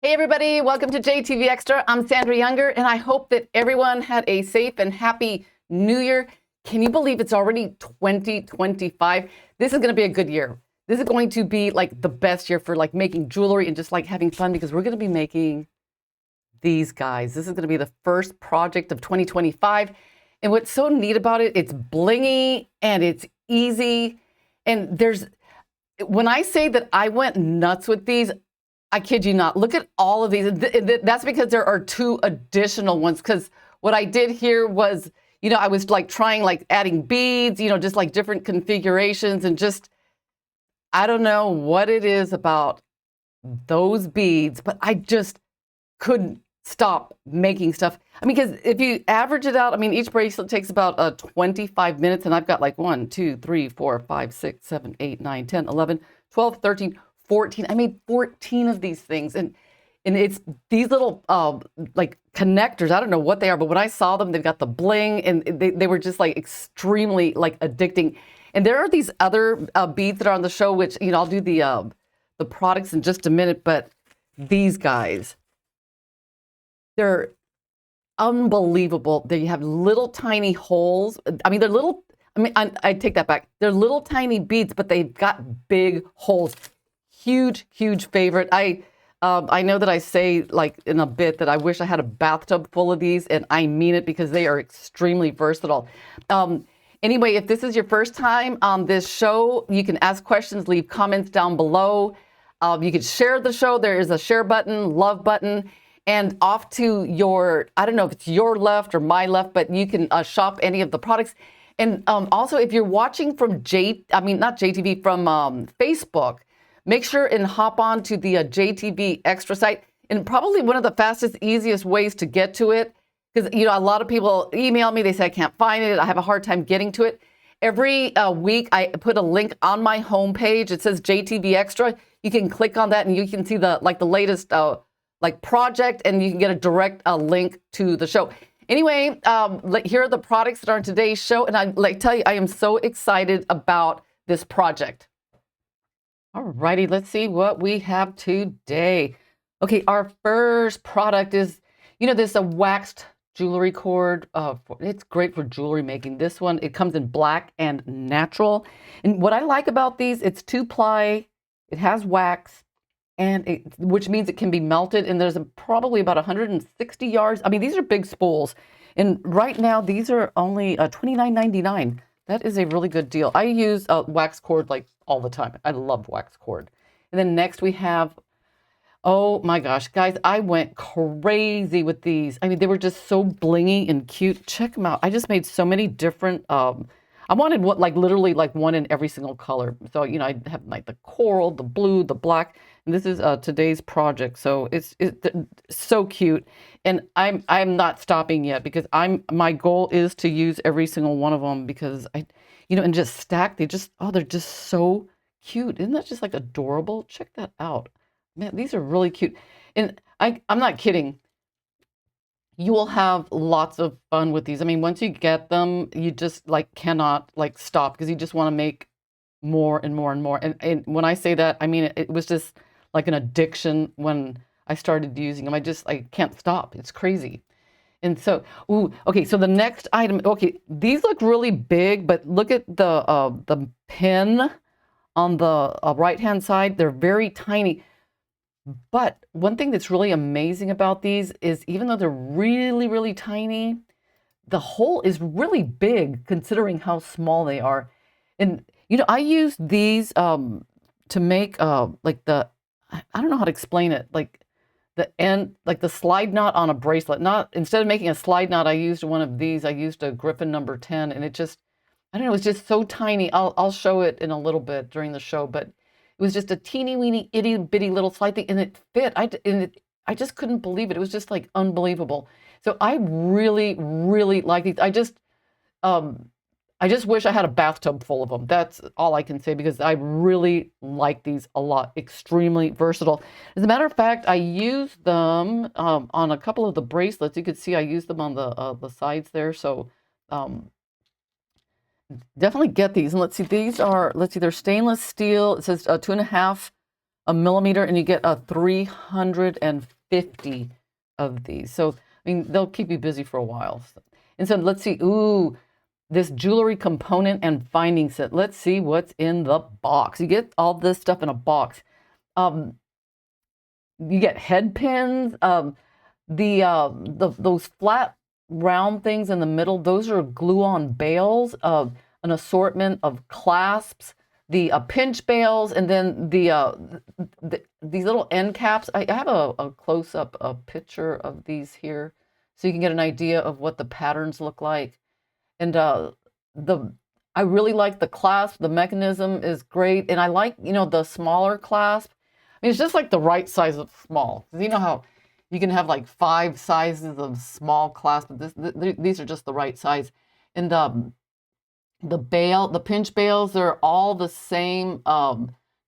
Hey everybody, welcome to JTV Extra. I'm Sandra Younger, and I hope that everyone had a safe and happy New Year. Can you believe it's already 2025? This is going to be a good year. This is going to be like the best year for like making jewelry and just like having fun because we're going to be making these guys. This is going to be the first project of 2025. And what's so neat about it, it's blingy and it's easy. And when I say that I went nuts with these, I kid you not. Look at all of these. That's because there are two additional ones. Because what I did here was, I was like trying like adding beads, just like different configurations and just, I don't know what it is about those beads, but I just couldn't stop making stuff. I mean, because if you average it out, I mean, each bracelet takes about 25 minutes, and I've got like 1, 2, 3, 4, 5, 6, 7, 8, 9, 10, 11, 12, 13, 14. I made 14 of these things, and it's these little like connectors. I don't know what they are, but when I saw them, they've got the bling, and they were just like extremely like addicting. And there are these other beads that are on the show, which I'll do the products in just a minute. But these guys, they're unbelievable. They have little tiny holes. I mean, they're little. I mean, I take that back. They're little tiny beads, but they've got big holes. Huge, huge favorite. I know that I say like in a bit that I wish I had a bathtub full of these, and I mean it because they are extremely versatile. Anyway, if this is your first time on this show, you can ask questions, leave comments down below. You can share the show. There is a share button, love button, and off to your, I don't know if it's your left or my left, but you can shop any of the products. And also, if you're watching from not JTV, from Facebook, make sure and hop on to the JTV Extra site. And probably one of the fastest, easiest ways to get to it, because a lot of people email me, they say I can't find it, I have a hard time getting to it. Every week I put a link on my homepage. It says JTV Extra. You can click on that and you can see the latest project, and you can get a direct link to the show. Anyway, here are the products that are on today's show, and I tell you, I am so excited about this project. All righty, let's see what we have today. Okay, our first product is, this a waxed jewelry cord. It's great for jewelry making. This one, it comes in black and natural. And what I like about these, it's 2-ply, it has wax, and which means it can be melted. And there's probably about 160 yards. I mean, these are big spools. And right now, these are only $29.99. That is a really good deal. I use wax cord like all the time. I love wax cord. And then next we have, oh my gosh, guys, I went crazy with these. I mean, they were just so blingy and cute. Check them out. I just made so many different, I wanted literally one in every single color. So, I have like the coral, the blue, the black, and this is today's project. So it's so cute. And I'm not stopping yet because my goal is to use every single one of them because and just stack. They're just so cute. Isn't that just like adorable? Check that out. Man, these are really cute. And I'm not kidding. You will have lots of fun with these. I mean, once you get them, you just cannot stop because you just want to make more and more and more. And when I say that, I mean, it was just like an addiction when I started using them. I can't stop. It's crazy. And so, okay, so the next item, okay, these look really big, but look at the pin on the right-hand side. They're very tiny. But one thing that's really amazing about these is even though they're really, really tiny, the hole is really big considering how small they are. And, I use these to make I don't know how to explain it, the end, the slide knot on a bracelet. Instead of making a slide knot, I used one of these. I used a Griffin number 10, and it just, I don't know, it's just so tiny. I'll show it in a little bit during the show, but it was just a teeny weeny itty bitty little slide thing, and it fit. I just couldn't believe it. It was just unbelievable. So I really, really like these. I just wish I had a bathtub full of them. That's all I can say because I really like these a lot. Extremely versatile. As a matter of fact, I use them on a couple of the bracelets. You could see I use them on the sides there. So definitely get these. And let's see, they're stainless steel. It says 2.5 a millimeter, and you get a 350 of these. So, I mean, they'll keep you busy for a while. And so let's see, ooh, this jewelry component and finding set. Let's see what's in the box. You get all this stuff in a box. You get head pins, those flat round things in the middle, those are glue-on bails of an assortment of clasps, the pinch bails, and then these little end caps. I have a close-up picture of these here so you can get an idea of what the patterns look like. And I really like the clasp. The mechanism is great, and I like, you know, the smaller clasp. I mean, it's just like the right size of small. You know how you can have like 5 sizes of small clasp, but these are just the right size. And the pinch bails, they're all the same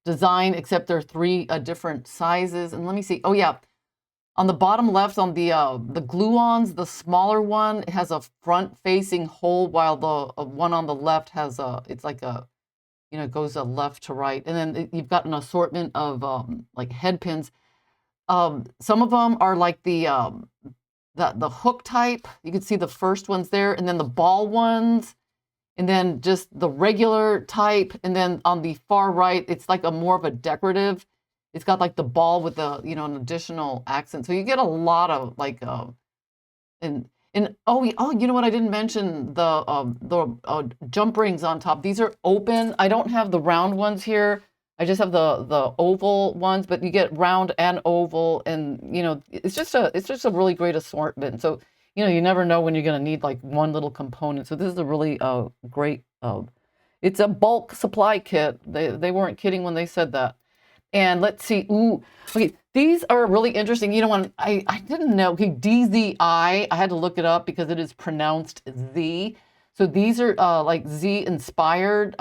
design, except they're 3 different sizes. And let me see. Oh yeah, on the bottom left, on the glue-ons, the smaller one has a front-facing hole, while the one on the left has it's like a, you know, it goes left to right. And then you've got an assortment of like head pins. Some of them are like the hook type. You can see the first ones there, and then the ball ones, and then just the regular type. And then on the far right, it's like a more of a decorative. It's got like the ball with the, you know, an additional accent. So you get a lot of like, and oh, you know what? I didn't mention the jump rings on top. These are open. I don't have the round ones here. I just have the oval ones, but you get round and oval, and you know, it's just a really great assortment. So, you know, you never know when you're going to need like one little component. So this is a really great. It's a bulk supply kit. They weren't kidding when they said that. And let's see. Ooh, okay. These are really interesting. You know, when I didn't know. Okay, DZI. I had to look it up because it is pronounced Z. So these are like Z inspired.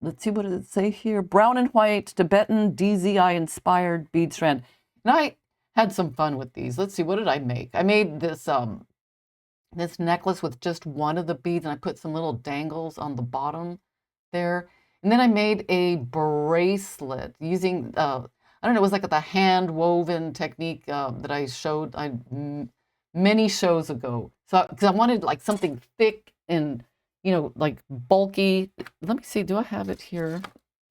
Let's see, what does it say here? Brown and white Tibetan DZI inspired bead strand. And I had some fun with these. Let's see, what did I make? I made this this necklace with just one of the beads, and I put some little dangles on the bottom there. And then I made a bracelet using, I don't know, it was like the hand woven technique that I showed many shows ago. So, because I wanted like something thick and, you know, like bulky. Let me see, do I have it here?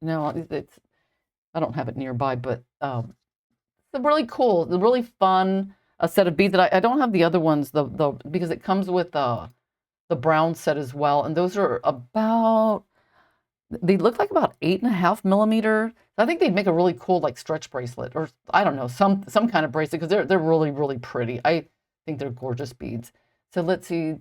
No, I don't have it nearby, but it's really cool, really fun, a set of beads that I don't have the other ones, because it comes with the brown set as well. And those are about, they look like about 8.5 millimeter. I think they'd make a really cool like stretch bracelet, or I don't know, some kind of bracelet, because they're really, really pretty. I think they're gorgeous beads. So let's see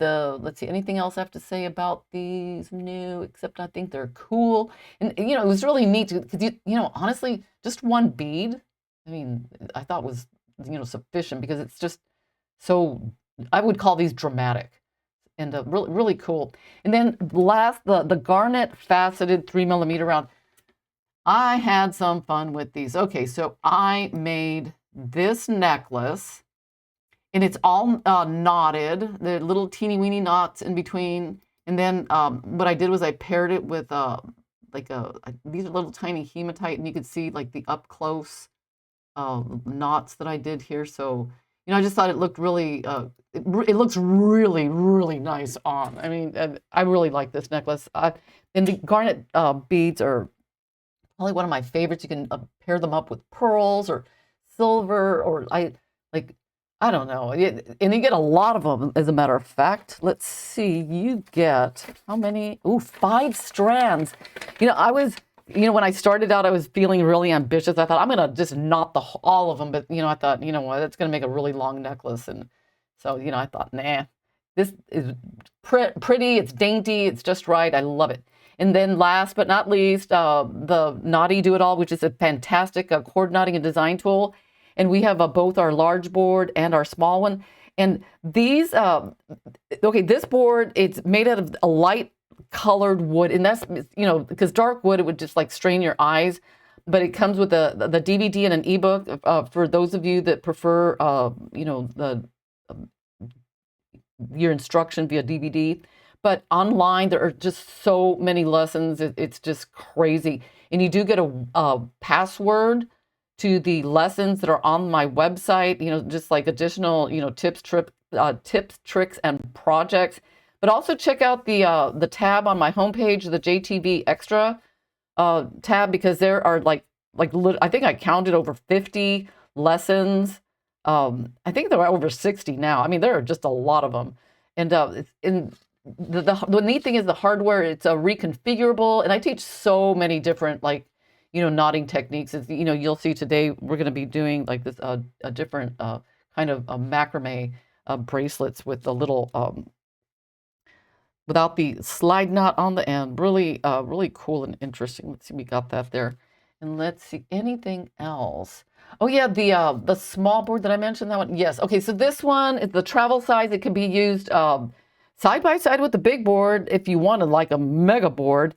anything else I have to say about these new, except I think they're cool. And you know, it was really neat because you know, honestly, just one bead, I mean, I thought was, you know, sufficient, because it's just so, I would call these dramatic. And really, really cool. And then last, the garnet faceted 3 millimeter round. I had some fun with these. Okay, so I made this necklace, and it's all knotted. There are little teeny weeny knots in between. And then what I did was I paired it with these are little tiny hematite, and you could see like the up close knots that I did here. So, you know, I just thought it looked really, it looks really, really nice on. I mean, I really like this necklace. And the garnet beads are probably one of my favorites. You can pair them up with pearls or silver, or I don't know. And you get a lot of them, as a matter of fact. Let's see, you get how many? Ooh, 5 strands. You know, you know, when I started out, I was feeling really ambitious. I thought, I'm going to just knot all of them. But, you know, I thought, you know what, that's going to make a really long necklace. And so, you know, I thought, nah, this is pretty. It's dainty. It's just right. I love it. And then last but not least, the Knotty-Do-It-All, which is a fantastic cord knotting and design tool. And we have both our large board and our small one. And these, okay, this board, it's made out of a light colored wood, and that's, you know, because dark wood, it would just like strain your eyes. But it comes with the DVD and an ebook for those of you that prefer, you know, your instruction via DVD. But online, there are just so many lessons. It's just crazy. and you do get a password to the lessons that are on my website, just like additional, tips, tricks, and projects. But also check out the tab on my homepage, the JTV Extra tab, because there are like I think I counted over 50 lessons. I think there are over 60 now. I mean, there are just a lot of them. And the neat thing is the hardware, it's reconfigurable, and I teach so many different knotting techniques. It's, you'll see today we're going to be doing like this a different kind of macrame bracelets with the little without the slide knot on the end. Really really cool and interesting. Let's see, we got that there. And let's see, anything else? Oh yeah, the small board that I mentioned, that one. Yes. Okay, so this one is the travel size. It can be used side by side with the big board if you wanted like a mega board.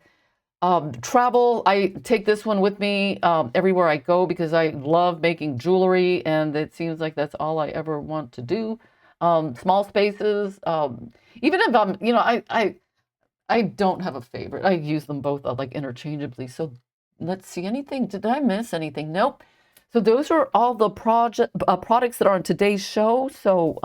Travel, I take this one with me everywhere I go because I love making jewelry, and it seems like that's all I ever want to do. Small spaces, even if I don't have a favorite. I use them both like interchangeably. So let's see, anything, did I miss anything? Nope. So those are all the products that are on today's show. So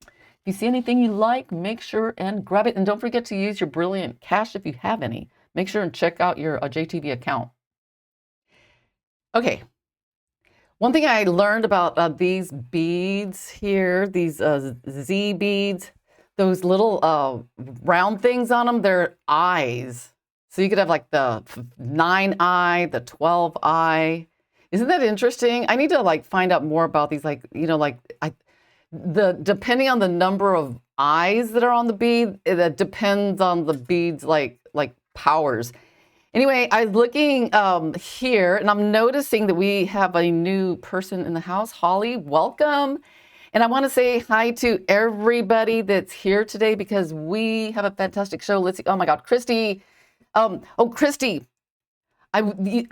if you see anything you like, make sure and grab it. And don't forget to use your Brilliant Cash if you have any. Make sure and check out your JTV account. Okay. One thing I learned about these beads here, these Z beads, those little round things on them, they're eyes. So you could have like the 9-eye, the 12-eye. Isn't that interesting? I need to like find out more about these, depending on the number of eyes that are on the bead, that depends on the bead's like powers. Anyway, I was looking here, and I'm noticing that we have a new person in the house. Holly, welcome. And I want to say hi to everybody that's here today because we have a fantastic show. Let's see. Oh my God, Christy. Christy.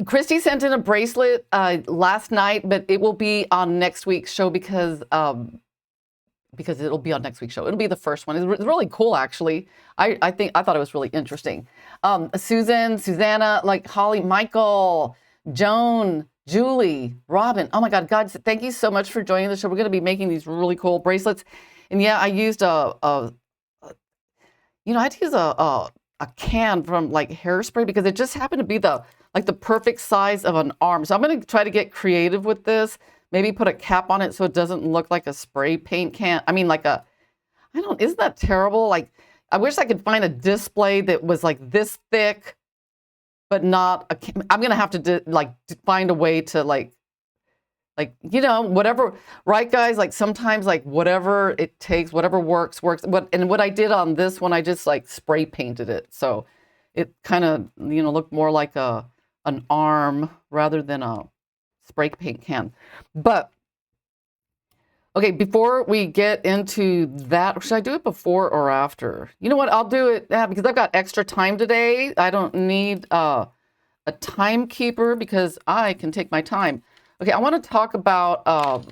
Christy sent in a bracelet last night, but it will be on next week's show because it'll be on next week's show. It'll be the first one. It's really cool, actually. I thought it was really interesting. Susan, Susanna, like Holly, Michael, Joan, Julie, Robin. Oh my God, guys, thank you so much for joining the show. We're going to be making these really cool bracelets. And yeah, I used I had to use a can from like hairspray because it just happened to be the perfect size of an arm. So I'm going to try to get creative with this. Maybe put a cap on it so it doesn't look like a spray paint can. I mean, isn't that terrible? Like, I wish I could find a display that was like this thick, but not I'm going to have to find a way to whatever, right guys? Like sometimes whatever it takes, whatever works. And what I did on this one, I just spray painted it. So it kind of, looked more like an arm rather than a spray paint can. But okay, before we get into that, should I do it before or after? You know what? I'll do it because I've got extra time today. I don't need a timekeeper because I can take my time. Okay, I want to talk about,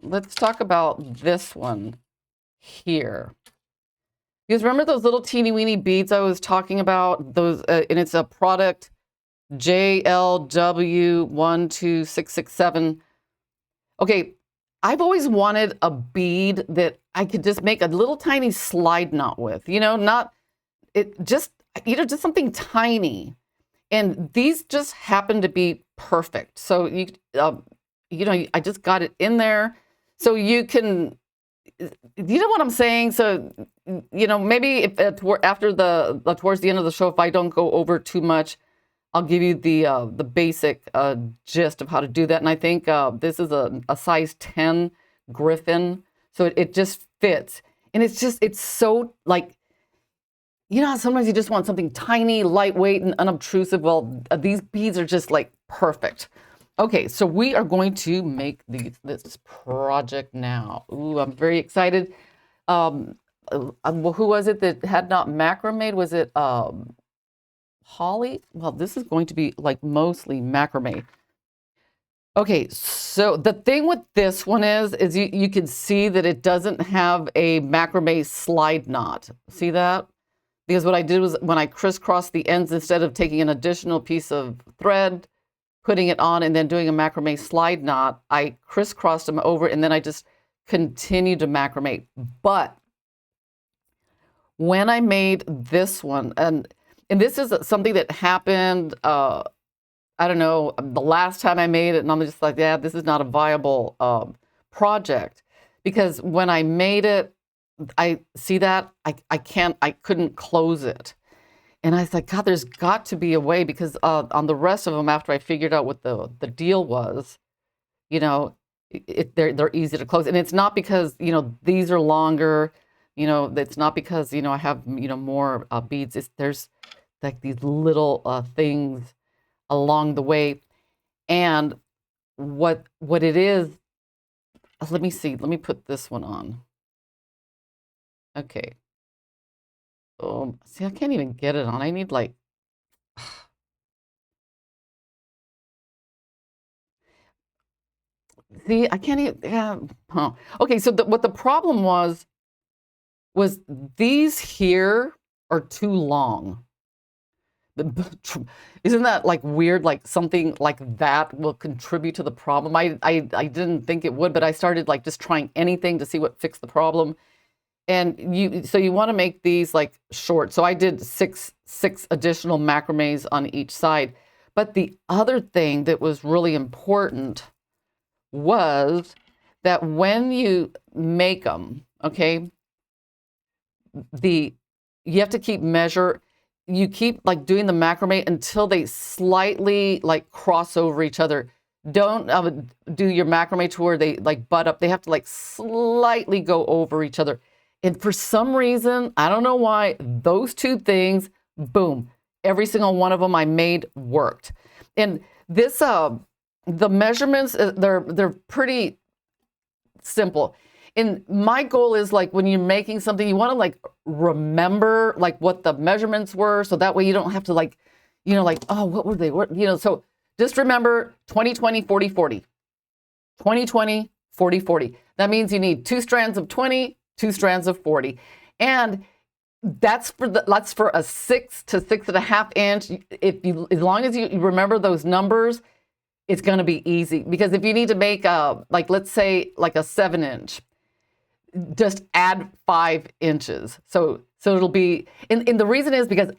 let's talk about this one here. Because remember those little teeny weeny beads I was talking about? Those, and it's a product JLW12667. Okay, I've always wanted a bead that I could just make a little tiny slide knot with, just something tiny. And these just happen to be perfect. So I just got it in there. So you can, you know what I'm saying? So, maybe if after towards the end of the show, if I don't go over too much, I'll give you the basic gist of how to do that. And I think this is a size 10 Griffin. So it just fits. And it's so sometimes you just want something tiny, lightweight, and unobtrusive. Well, these beads are just perfect. Okay, so we are going to make this project now. Ooh, I'm very excited. Who was it that had not macrame? Was it Holly? Well, this is going to be mostly macrame. Okay, so the thing with this one is you can see that it doesn't have a macrame slide knot. See that? because what I did was when I crisscrossed the ends, instead of taking an additional piece of thread, putting it on, and then doing a macrame slide knot, I crisscrossed them over, and then I just continued to macrame. But when I made this one, and this is something that happened, I don't know, the last time I made it, and I'm just like, yeah, this is not a viable project. Because when I made it, I see that I couldn't close it. And I was like, God, there's got to be a way, because on the rest of them, after I figured out what the deal was, you know, they're easy to close. And it's not because, you know, these are longer, you know, it's not because, you know, I have, you know, more beads. There's like these little things along the way. And what it is, let me see, let me put this one on. Okay. See, I can't even get it on. I need like, see, I can't even, yeah. Huh. Okay, so what the problem was these here are too long. Isn't that like weird? Like something like that will contribute to the problem. I didn't think it would, but I started like just trying anything to see what fixed the problem. And so you want to make these like short. So I did six additional macrames on each side. But the other thing that was really important was that when you make them, okay, you have to keep you keep like doing the macrame until they slightly like cross over each other. Don't do your macrame to where they like butt up. They have to like slightly go over each other. And for some reason, I don't know why, those two things, boom, every single one of them I made worked. And this, the measurements, they're pretty simple. And my goal is like when you're making something, you want to like remember like what the measurements were, so that way you don't have to like, you know, like, oh, what were they? What, you know, so just remember 20, 20, 40, 40. 20, 20, 40, 40. That means you need 2 strands of 20, 2 strands of 40. And that's for a 6 to 6.5 inch. As long as you remember those numbers, it's going to be easy. Because if you need to make like, let's say like a 7 inch, just add 5 inches. So it'll be, and the reason is because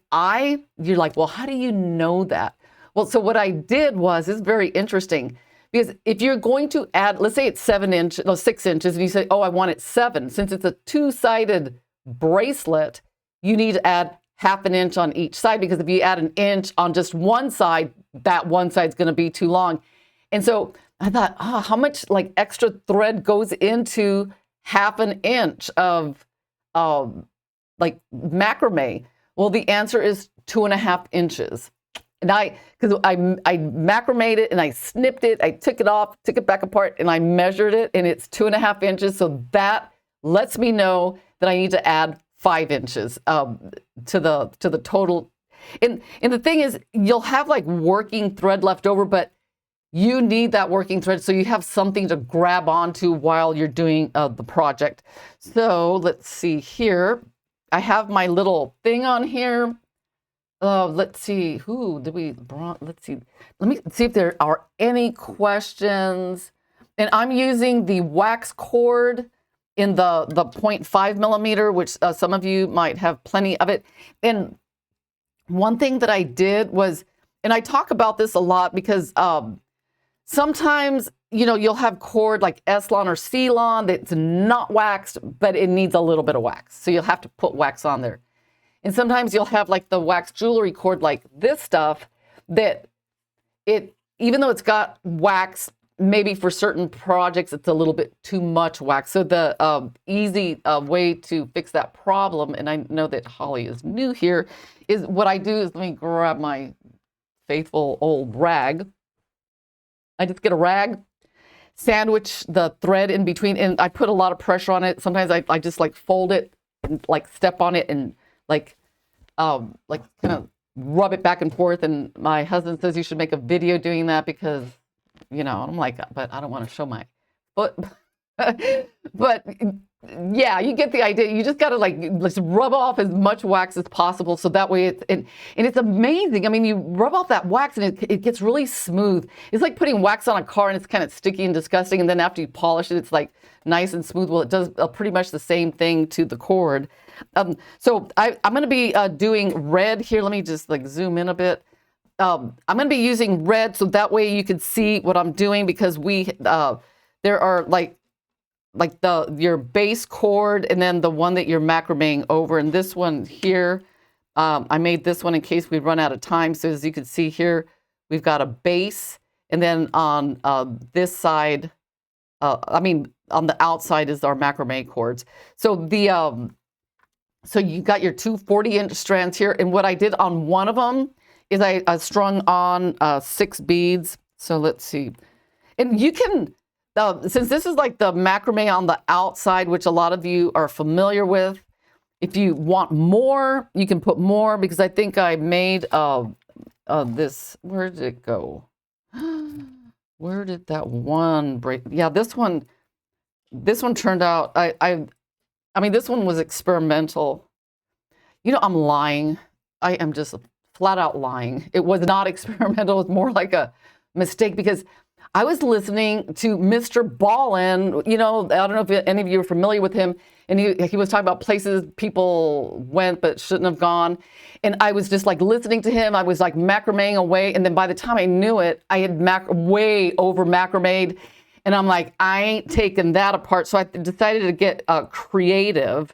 you're like, well, how do you know that? Well, so what I did was, it's very interesting, because if you're going to add, let's say it's 6 inches, and you say, oh, I want it 7. Since it's a 2-sided bracelet, you need to add 1/2 inch on each side, because if you add 1 inch on just one side, that one side's going to be too long. And so I thought, how much like extra thread goes into 1/2 inch of like macrame? Well, the answer is 2.5 inches. And because I macramed it and I snipped it, I took it off, took it back apart, and I measured it, and it's 2.5 inches. So that lets me know that I need to add 5 inches to the total. And the thing is, you'll have like working thread left over, but you need that working thread so you have something to grab onto while you're doing the project. So let's see here. I have my little thing on here. Let's see, let's see. Let me see if there are any questions. And I'm using the wax cord in the 0.5 millimeter, which some of you might have plenty of it. And one thing that I did was, and I talk about this a lot because sometimes, you know, you'll have cord like S-Lon or C-Lon that's not waxed, but it needs a little bit of wax. So you'll have to put wax on there. And sometimes you'll have like the wax jewelry cord like this stuff that even though it's got wax, maybe for certain projects, it's a little bit too much wax. So the easy way to fix that problem, and I know that Holly is new here, is what I do is let me grab my faithful old rag. I just get a rag, sandwich the thread in between, and I put a lot of pressure on it. Sometimes I just like fold it and like step on it and like kind of rub it back and forth. And my husband says you should make a video doing that because, you know, I'm like, but I don't want to show my foot. But Yeah, you get the idea. You just got to like let's rub off as much wax as possible so that way and it's amazing. I mean, you rub off that wax and it gets really smooth. It's like putting wax on a car and it's kind of sticky and disgusting. And then after you polish it, it's like nice and smooth. Well, it does pretty much the same thing to the cord. So I'm going to be doing red here. Let me just like zoom in a bit. I'm going to be using red so that way you can see what I'm doing because there are like your base cord and then the one that you're macrameing over. And this one here, I made this one in case we run out of time. So as you can see here, we've got a base. And then on this side, on the outside is our macrame cords. So so you got your two 40-inch strands here. And what I did on one of them is I strung on 6 beads. So let's see. And you can, since this is like the macrame on the outside, which a lot of you are familiar with, if you want more, you can put more because I think I made this, where did it go? Where did that one break? Yeah, this one turned out, I mean, this one was experimental. You know, I'm lying. I am just flat out lying. It was not experimental. It was more like a mistake because I was listening to Mr. Ballin. You know, I don't know if any of you are familiar with him. And he was talking about places people went but shouldn't have gone. And I was just like listening to him. I was like macrameing away. And then by the time I knew it, I had way over macrameed. And I'm like, I ain't taking that apart. So I decided to get creative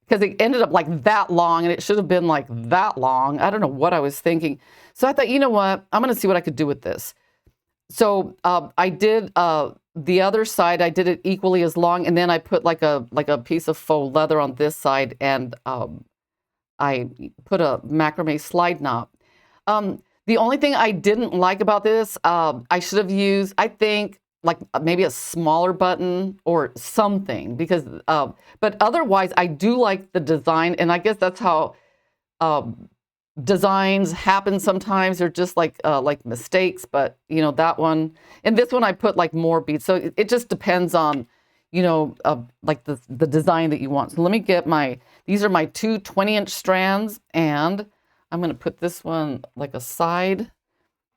because it ended up like that long and it should have been like that long. I don't know what I was thinking. So I thought, you know what? I'm going to see what I could do with this. So I did the other side, I did it equally as long. And then I put like a piece of faux leather on this side and I put a macrame slide knot. The only thing I didn't like about this, I should have used, I think, like maybe a smaller button or something because, but otherwise I do like the design. And I guess that's how designs happen sometimes. They're just like mistakes, but you know, that one and this one I put like more beads. So it just depends on, you know, like the design that you want. So let me get these are my two 20-inch strands and I'm going to put this one like aside.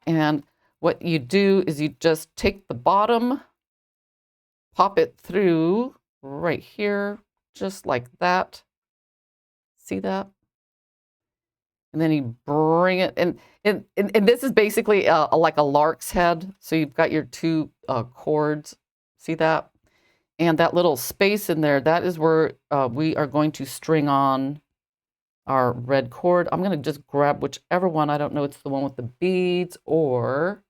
And what you do is you just take the bottom, pop it through right here, just like that. See that? And then you bring it, and this is basically like a lark's head. So you've got your two cords. See that? And that little space in there, that is where we are going to string on our red cord. I'm going to just grab whichever one. I don't know, it's the one with the beads or...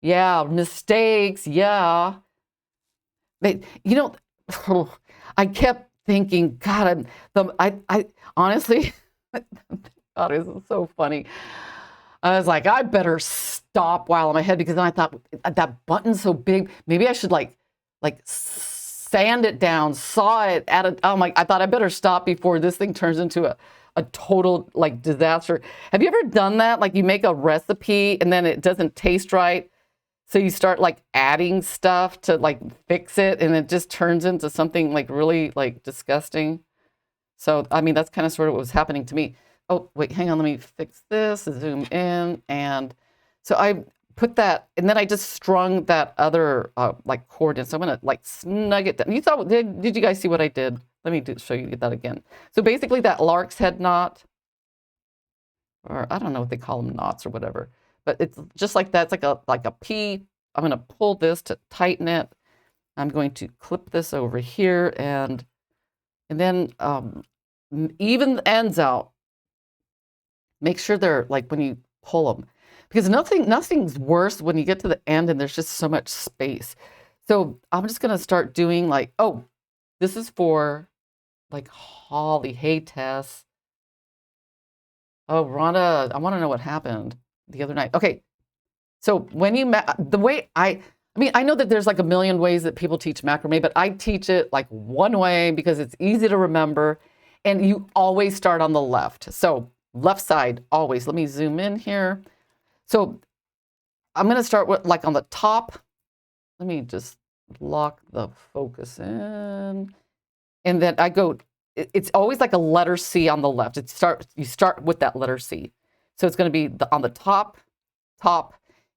Yeah, mistakes. Yeah. But, you know, I kept thinking, God, I honestly, God, this is so funny. I was like, I better stop while I'm ahead because then I thought that button's so big. Maybe I should like sand it down, saw it at a, oh my, I thought I better stop before this thing turns into a total like disaster. Have you ever done that? Like you make a recipe and then it doesn't taste right. So you start like adding stuff to like fix it and it just turns into something like really like disgusting. So, I mean, that's kind of sort of what was happening to me. Oh, wait, hang on. Let me fix this, zoom in. And so I put that, and then I just strung that other like cord in. So I'm going to like snug it down. You saw, did you guys see what I did? Let me show you that again. So basically that lark's head knot, or I don't know what they call them, knots or whatever. But it's just like that. It's like a P. I'm going to pull this to tighten it. I'm going to clip this over here and then even the ends out. Make sure they're like when you pull them, because nothing's worse when you get to the end and there's just so much space. So I'm just going to start doing like, oh, this is for like Holly. Hey, Tess. Oh, Rhonda, I want to know what happened the other night. Okay, so when you the way I mean, I know that there's like a million ways that people teach macrame, but I teach it like one way because it's easy to remember, and you always start on the left. So left side always. Let me zoom in here. So I'm going to start with like on the top. Let me just lock the focus in, And then I go, it's always like a letter C on the left. You start with that letter C. So it's going to be on the top,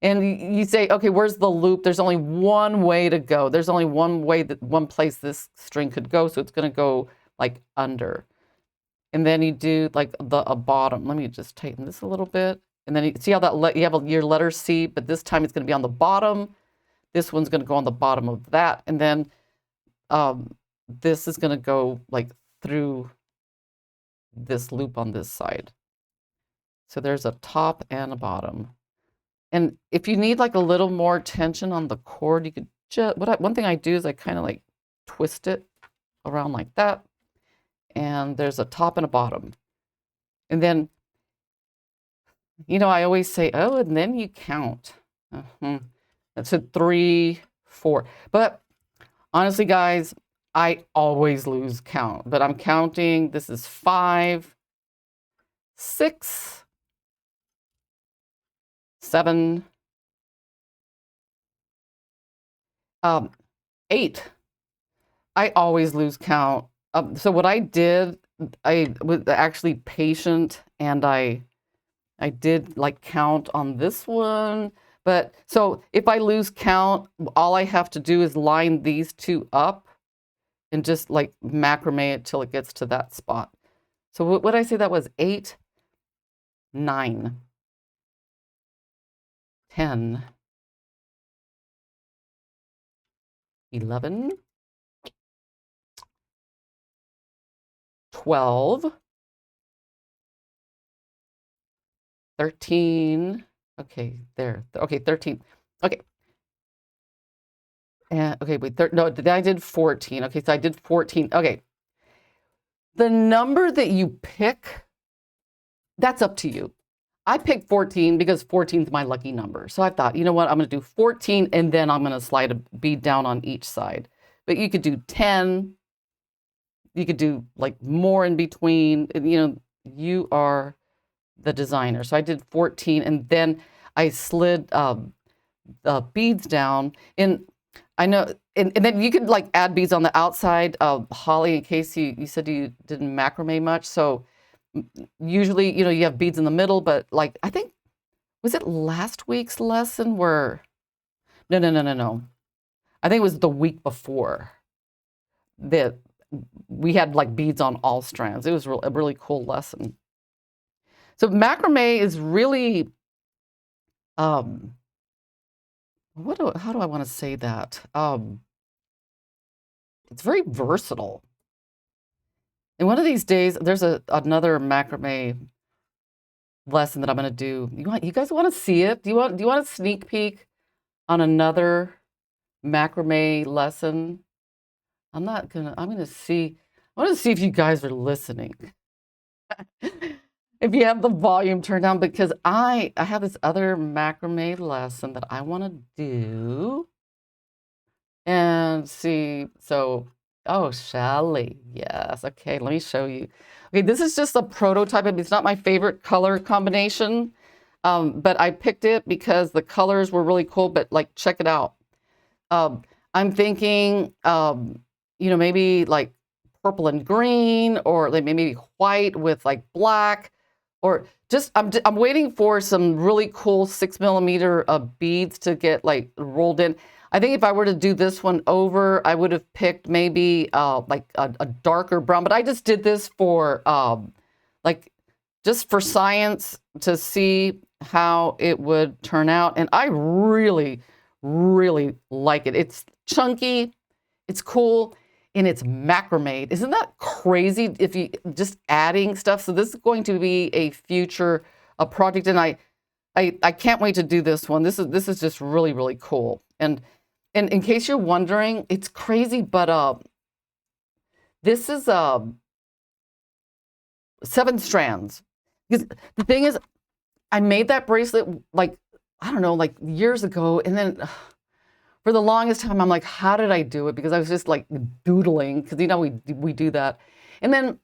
and you say, okay, where's the loop? There's only one way to go. There's only one place this string could go. So it's going to go like under. And then you do like a bottom. Let me just tighten this a little bit. And then you see how you have your letter C, but this time it's going to be on the bottom. This one's going to go on the bottom of that. And then this is going to go like through this loop on this side. So there's a top and a bottom. And if you need like a little more tension on the cord, you could just, one thing I do is I kind of like twist it around like that. And there's a top and a bottom. And then, you know, I always say, oh, and then you count. That's a 3, 4. But honestly, guys, I always lose count. But I'm counting. This is 5, 6, 7, 8. I always lose count. So what I did, I was actually patient, and I did like count on this one. But so if I lose count, all I have to do is line these two up and just like macrame it till it gets to that spot. So what would I say that was? 8, 9, 10, 11, 12, 13. Okay, there. Okay, 13. Okay. And okay, wait. No, I did 14. Okay, so I did 14. Okay. The number that you pick, that's up to you. I picked 14 because 14 is my lucky number. So I thought, you know what? I'm going to do 14, and then I'm going to slide a bead down on each side. But you could do 10. You could do like more in between. You know, you are the designer. So I did 14, and then I slid the beads down. And I know, and then you could like add beads on the outside. Holly, in case you said you didn't macrame much. So usually, you know, you have beads in the middle, but like, I think, was it last week's lesson where, no. I think it was the week before that we had like beads on all strands. It was a really cool lesson. So macrame is really, how do I want to say that? It's very versatile. And one of these days, there's another macrame lesson that I'm going to do. You guys want to see it? Do you want a sneak peek on another macrame lesson? I'm going to see. I want to see if you guys are listening. If you have the volume turned down, because I have this other macrame lesson that I want to do. And see, so, oh, Shelly, yes. Okay, let me show you. Okay, this is just a prototype. It's not my favorite color combination, but I picked it because the colors were really cool. But like, check it out. I'm thinking, you know, maybe like purple and green, or like maybe white with like black, or just I'm waiting for some really cool 6mm beads to get like rolled in. I think if I were to do this one over, I would have picked maybe like a darker brown, but I just did this for like just for science to see how it would turn out. And I really, really like it. It's chunky, it's cool, and it's macrame. Isn't that crazy if you just adding stuff? So this is going to be a future project, and I can't wait to do this one. This is just really, really cool. And in case you're wondering, it's crazy, but this is 7 strands. Because the thing is, I made that bracelet like, I don't know, like years ago, and then for the longest time, I'm like, how did I do it? Because I was just like doodling, because you know we do that. And then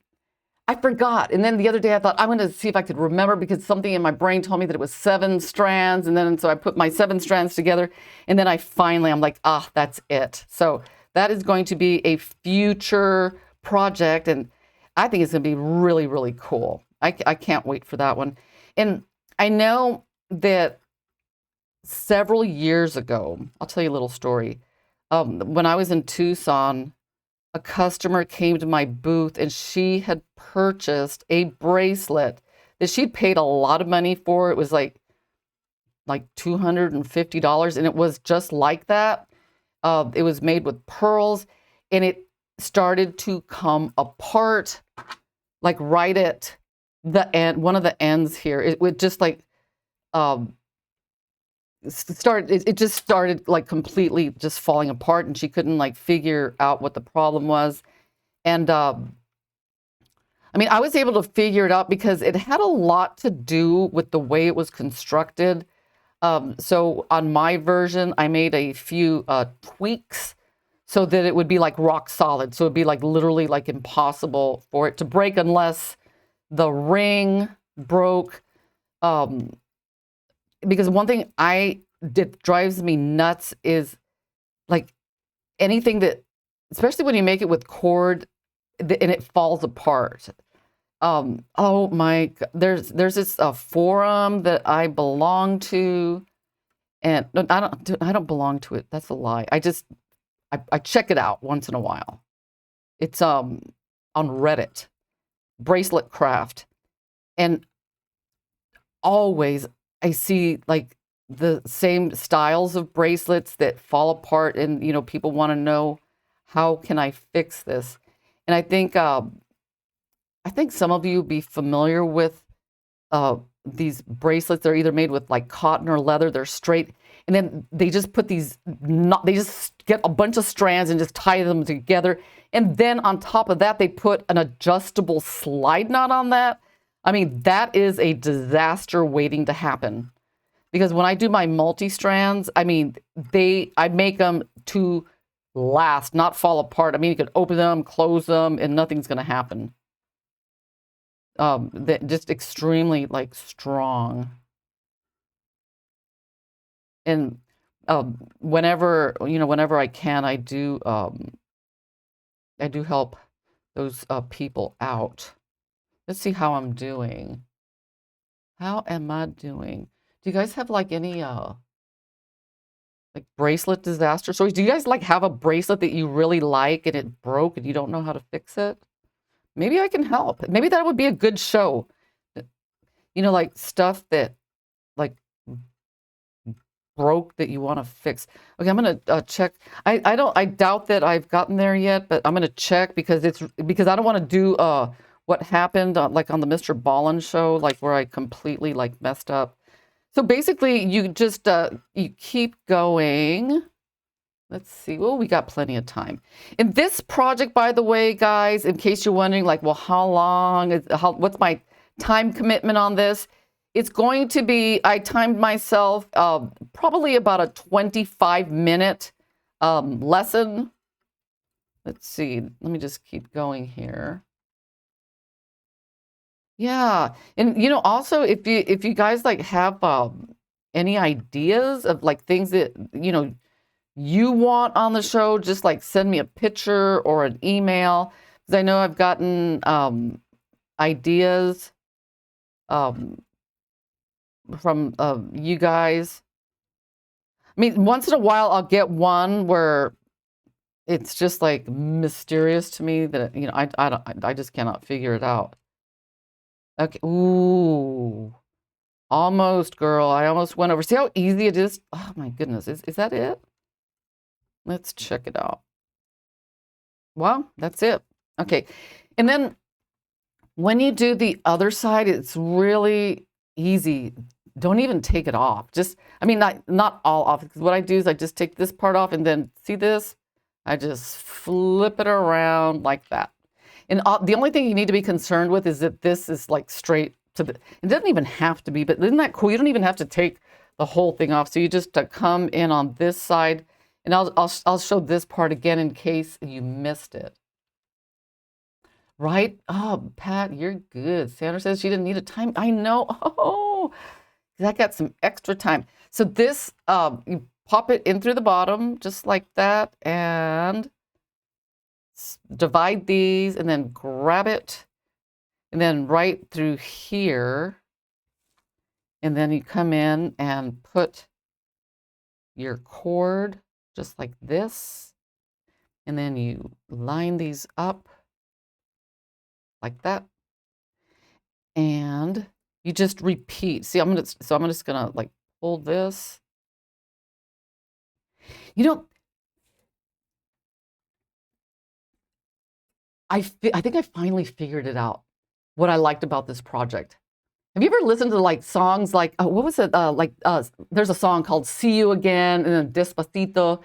I forgot. And then the other day I thought, I'm going to see if I could remember, because something in my brain told me that it was 7 strands. And then so I put my 7 strands together. And then I'm like, that's it. So that is going to be a future project, and I think it's going to be really, really cool. I can't wait for that one. And I know that several years ago, I'll tell you a little story. When I was in Tucson, a customer came to my booth and she had purchased a bracelet that she'd paid a lot of money for. It was like $250, and it was just like that. It was made with pearls, and it started to come apart, like right at the end, one of the ends here. It would just like it just started like completely just falling apart, and she couldn't like figure out what the problem was. And I mean, I was able to figure it out because it had a lot to do with the way it was constructed. So on my version, I made a few tweaks so that it would be like rock solid. So it'd be like literally like impossible for it to break unless the ring broke. Because one thing that drives me nuts is like anything that, especially when you make it with cord and it falls apart. Oh my God, there's this forum that I belong to, and no, I don't belong to it. That's a lie. I check it out once in a while. It's on Reddit, Bracelet Craft, and always I see like the same styles of bracelets that fall apart, and people want to know, how can I fix this? And I think some of you be familiar with these bracelets. They're either made with like cotton or leather. They're straight, and then they just put they just get a bunch of strands and just tie them together. And then on top of that, they put an adjustable slide knot on that. I mean, that is a disaster waiting to happen. Because when I do my multi-strands, I mean, I make them to last, not fall apart. I mean, you could open them, close them, and nothing's going to happen. They're just extremely like strong. And whenever I can, I do help those people out. Let's see how I'm doing. How am I doing? Do you guys have like any like bracelet disaster stories? Do you guys like have a bracelet that you really like and it broke and you don't know how to fix it? Maybe I can help. Maybe that would be a good show. Like stuff that like broke that you want to fix. Okay, I'm gonna check. I doubt that I've gotten there yet, but I'm gonna check because I don't want to do what happened like on the Mr. Ballin show, like where I completely like messed up. So basically, you just you keep going. Let's see. Well, we got plenty of time. In this project, by the way, guys, in case you're wondering, like, well, what's my time commitment on this? It's going to be, I timed myself probably about a 25-minute lesson. Let's see. Let me just keep going here. Yeah, and also if you guys like have any ideas of like things that you want on the show, just like send me a picture or an email, because I know I've gotten ideas from you guys. I mean, once in a while I'll get one where it's just like mysterious to me that I just cannot figure it out. Okay. Ooh. Almost, girl. I almost went over. See how easy it is? Oh my goodness. Is that it? Let's check it out. Well, that's it. Okay. And then when you do the other side, it's really easy. Don't even take it off. Not all off. Because what I do is I just take this part off, and then see this? I just flip it around like that. And the only thing you need to be concerned with is that this is like straight to the, it doesn't even have to be, but isn't that cool? You don't even have to take the whole thing off. So you just come in on this side, and I'll show this part again in case you missed it. Right? Oh, Pat, you're good. Sandra says she didn't need a time. I know. Oh, I got some extra time. So this, you pop it in through the bottom, just like that, and divide these and then grab it and then right through here. And then you come in and put your cord just like this. And then you line these up like that. And you just repeat. See, I'm just gonna like pull this. You know, I think I finally figured it out. What I liked about this project. Have you ever listened to like songs like what was it? There's a song called "See You Again" and then "Despacito."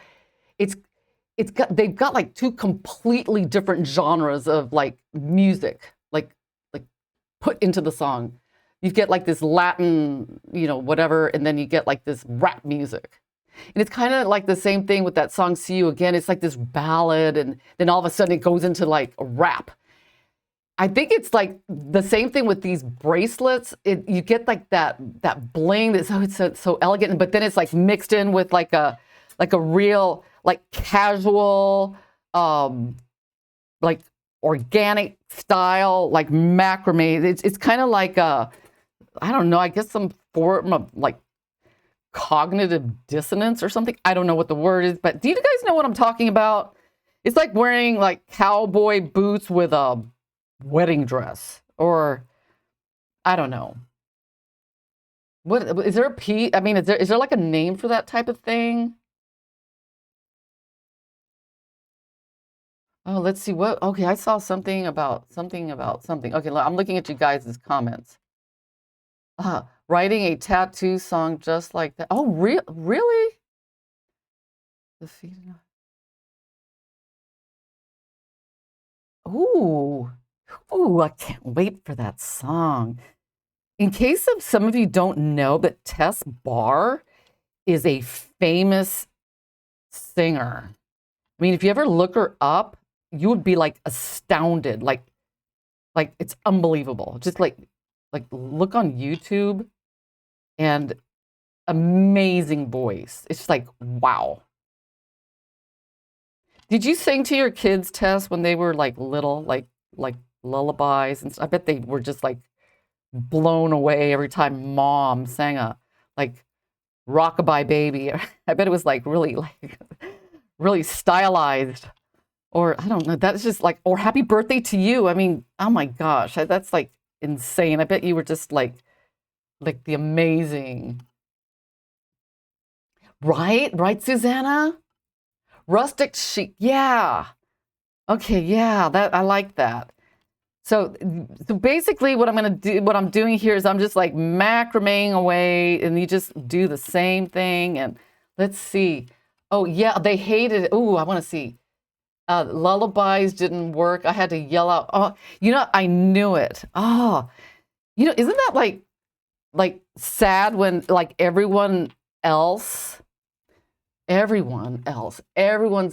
They've got like two completely different genres of like music, like put into the song. You get like this Latin, whatever, and then you get like this rap music. And it's kind of like the same thing with that song "See You Again." It's like this ballad, and then all of a sudden it goes into like a rap. I think it's like the same thing with these bracelets. You get like that bling that's it's so elegant, but then it's like mixed in with like a real like casual, like organic style, like macrame. It's kind of like I don't know, I guess some form of like cognitive dissonance or something. I don't know what the word is, but do you guys know what I'm talking about? It's like wearing like cowboy boots with a wedding dress, or I don't know. What is there I mean, is there like a name for that type of thing? Oh, let's see what. Okay, I saw something about something. Okay, I'm looking at you guys' comments. Writing a tattoo song just like that. Oh, really? Ooh, I can't wait for that song. In case of some of you don't know, that Tess Barr is a famous singer. I mean, if you ever look her up, you would be like astounded. Like it's unbelievable. Just like look on YouTube, and amazing voice. It's just like, wow. Did you sing to your kids, Tess, when they were like little, like lullabies? And I bet they were just like blown away every time Mom sang a like Rockabye Baby. I bet it was like really stylized. Or I don't know. That's just like, or Happy Birthday to You. I mean, oh my gosh, that's like insane. I bet you were just like the amazing. Right, Susanna? Rustic chic. Yeah. Okay, yeah, I like that. So basically what I'm doing here is I'm just like macrameing away, and you just do the same thing. And let's see. Oh yeah, they hated it. Oh, I want to see. Lullabies didn't work. I had to yell out. Oh, I knew it. Oh, isn't that like sad when like everyone's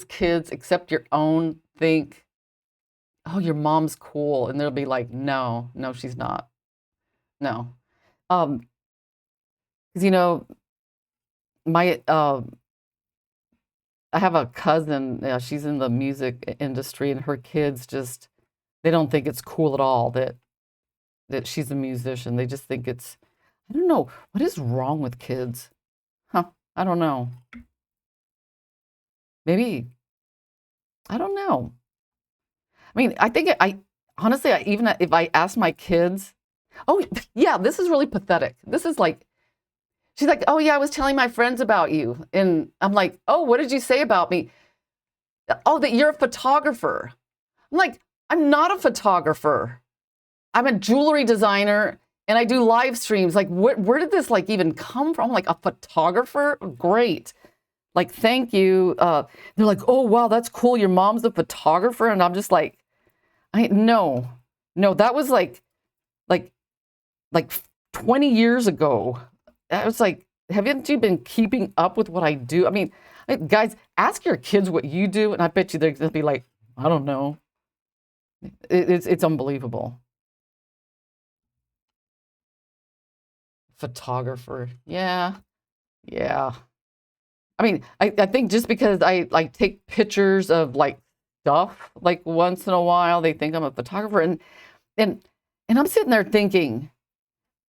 kids except your own think, oh, your mom's cool, and they'll be like, no, she's not. No. 'Cause, my I have a cousin, she's in the music industry, and her kids they don't think it's cool at all that she's a musician. They just think I don't know, what is wrong with kids? Huh, I don't know. Maybe, I don't know. I mean, I think honestly, even if I ask my kids, oh yeah, this is really pathetic. This is like, she's like, oh yeah, I was telling my friends about you. And I'm like, oh, what did you say about me? Oh, that you're a photographer. I'm like, I'm not a photographer. I'm a jewelry designer, and I do live streams. Like, where did this like even come from? Like, a photographer? Great. Like, thank you. They're like, oh wow, that's cool. Your mom's a photographer. And I'm just like, no, that was like 20 years ago. I was like, haven't you been keeping up with what I do? I mean, guys, ask your kids what you do, and I bet you they're gonna be like, I don't know. It's unbelievable. Photographer, yeah. I mean, I think just because I like take pictures of like stuff like once in a while. They think I'm a photographer, and I'm sitting there thinking,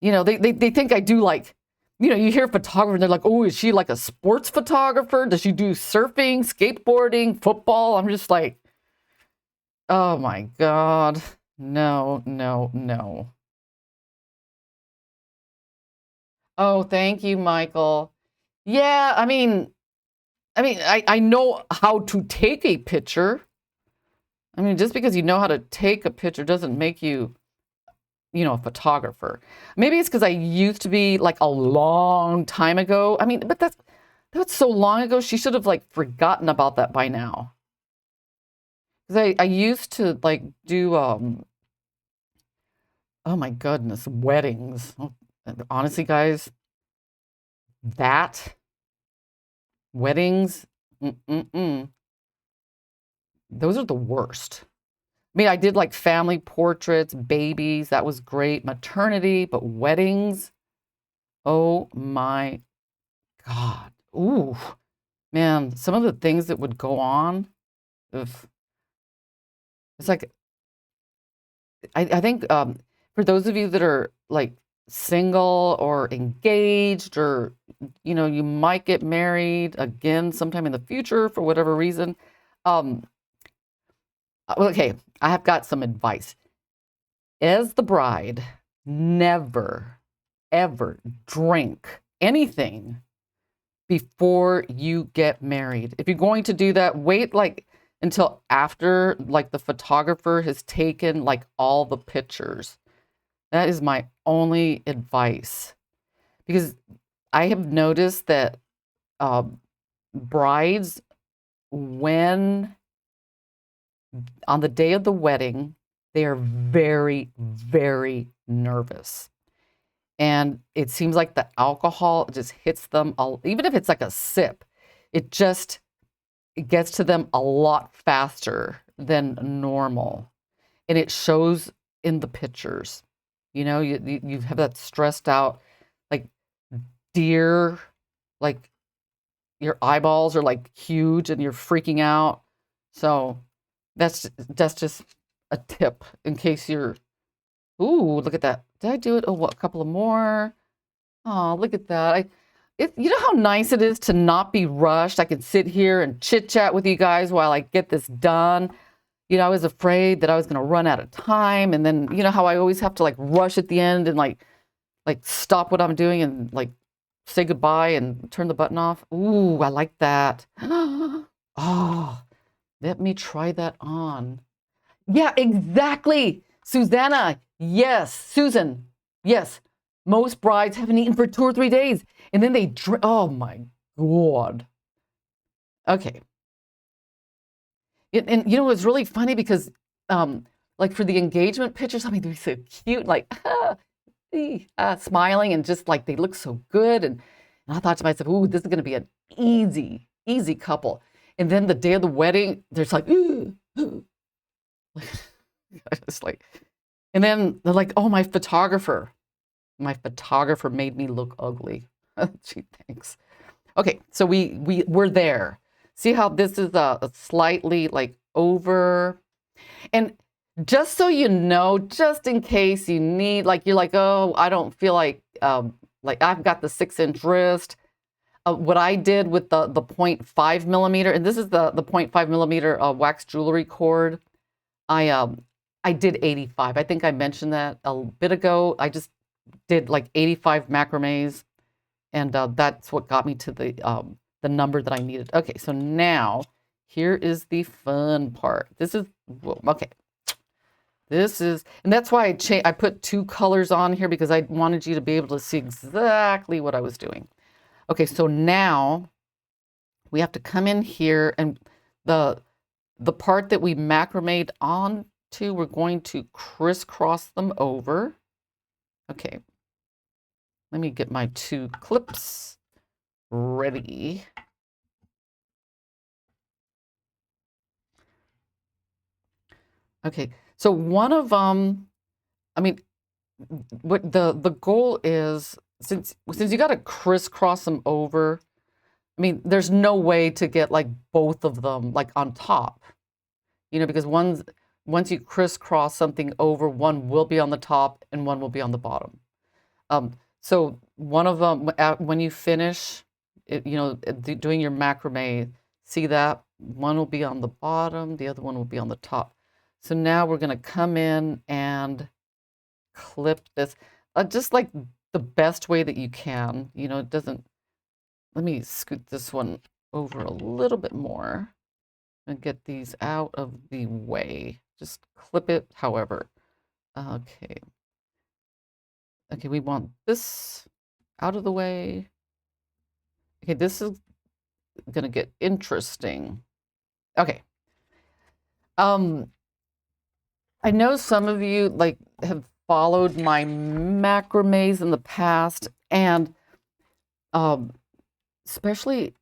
you know, they think I do like, you know, you hear photographer and they're like, oh, is she like a sports photographer? Does she do surfing, skateboarding, football? I'm just like, oh my God. No, no, no. Oh, thank you, Michael. Yeah, I know how to take a picture. I mean, just because you know how to take a picture doesn't make you, you know, a photographer. Maybe it's because I used to be like a long time ago. I mean, but that's so long ago. She should have like forgotten about that by now. Because I used to like do oh my goodness, weddings. Oh, honestly, guys, that weddings, those are the worst. I mean, I did like family portraits, babies, that was great, maternity, but weddings, oh my God. Ooh, man, some of the things that would go on, if it's like, I think for those of you that are like single or engaged, or, you know, you might get married again sometime in the future for whatever reason. Okay, I have got some advice. As the bride, never, ever drink anything before you get married. If you're going to do that, wait like until after like the photographer has taken like all the pictures. That is my only advice. Because I have noticed that brides, when on the day of the wedding, they are very, very nervous. And it seems like the alcohol just hits them, even if it's like a sip, it gets to them a lot faster than normal. And it shows in the pictures. You know, you have that stressed out, like deer, like your eyeballs are like huge and you're freaking out. So that's just a tip in case you're, ooh, look at that. Did I do it? Oh, what, a couple of more? Oh, look at that. You know how nice it is to not be rushed. I can sit here and chit chat with you guys while I get this done. You know, I was afraid that I was going to run out of time. And then, you know how I always have to like rush at the end and like stop what I'm doing and like say goodbye and turn the button off. Ooh, I like that. Oh, let me try that on. Yeah, exactly. Susanna. Yes. Susan. Yes. Most brides haven't eaten for 2 or 3 days. And then they drink. Oh my God. Okay. And you know, it's really funny because like for the engagement pictures, I mean, they're so cute, like smiling and just like they look so good. And I thought to myself, ooh, this is going to be an easy, easy couple. And then the day of the wedding, there's like, ooh, ooh. It's like, and then they're like, oh, my photographer made me look ugly. Gee, thanks. Okay, so we're there. See how this is a slightly like over. And just so you know, just in case you need, like, you're like, oh, I don't feel like I've got the 6-inch wrist. What I did with the 0.5 millimeter, and this is the 0.5 millimeter wax jewelry cord. I did 85. I think I mentioned that a bit ago. I just did like 85 macrames, and that's what got me to the number that I needed. Okay, so now here is the fun part. This is, okay. This is, and that's why I put 2 colors on here, because I wanted you to be able to see exactly what I was doing. Okay, so now we have to come in here, and the part that we macrameed onto, we're going to crisscross them over. Okay, let me get my 2 clips ready. Okay, so one of them, I mean, what the goal is, since you got to crisscross them over, I mean, there's no way to get like both of them like on top. you know, because once you crisscross something over, one will be on the top and one will be on the bottom. So one of them, when you finish, you know, doing your macrame, see that one will be on the bottom, the other one will be on the top. So now we're going to come in and clip this, just like the best way that you can. You know, it doesn't, let me scoot this one over a little bit more and get these out of the way. Just clip it however. Okay. Okay, we want this out of the way. Okay, this is gonna get interesting. Okay. I know some of you like have followed my macrames in the past, and especially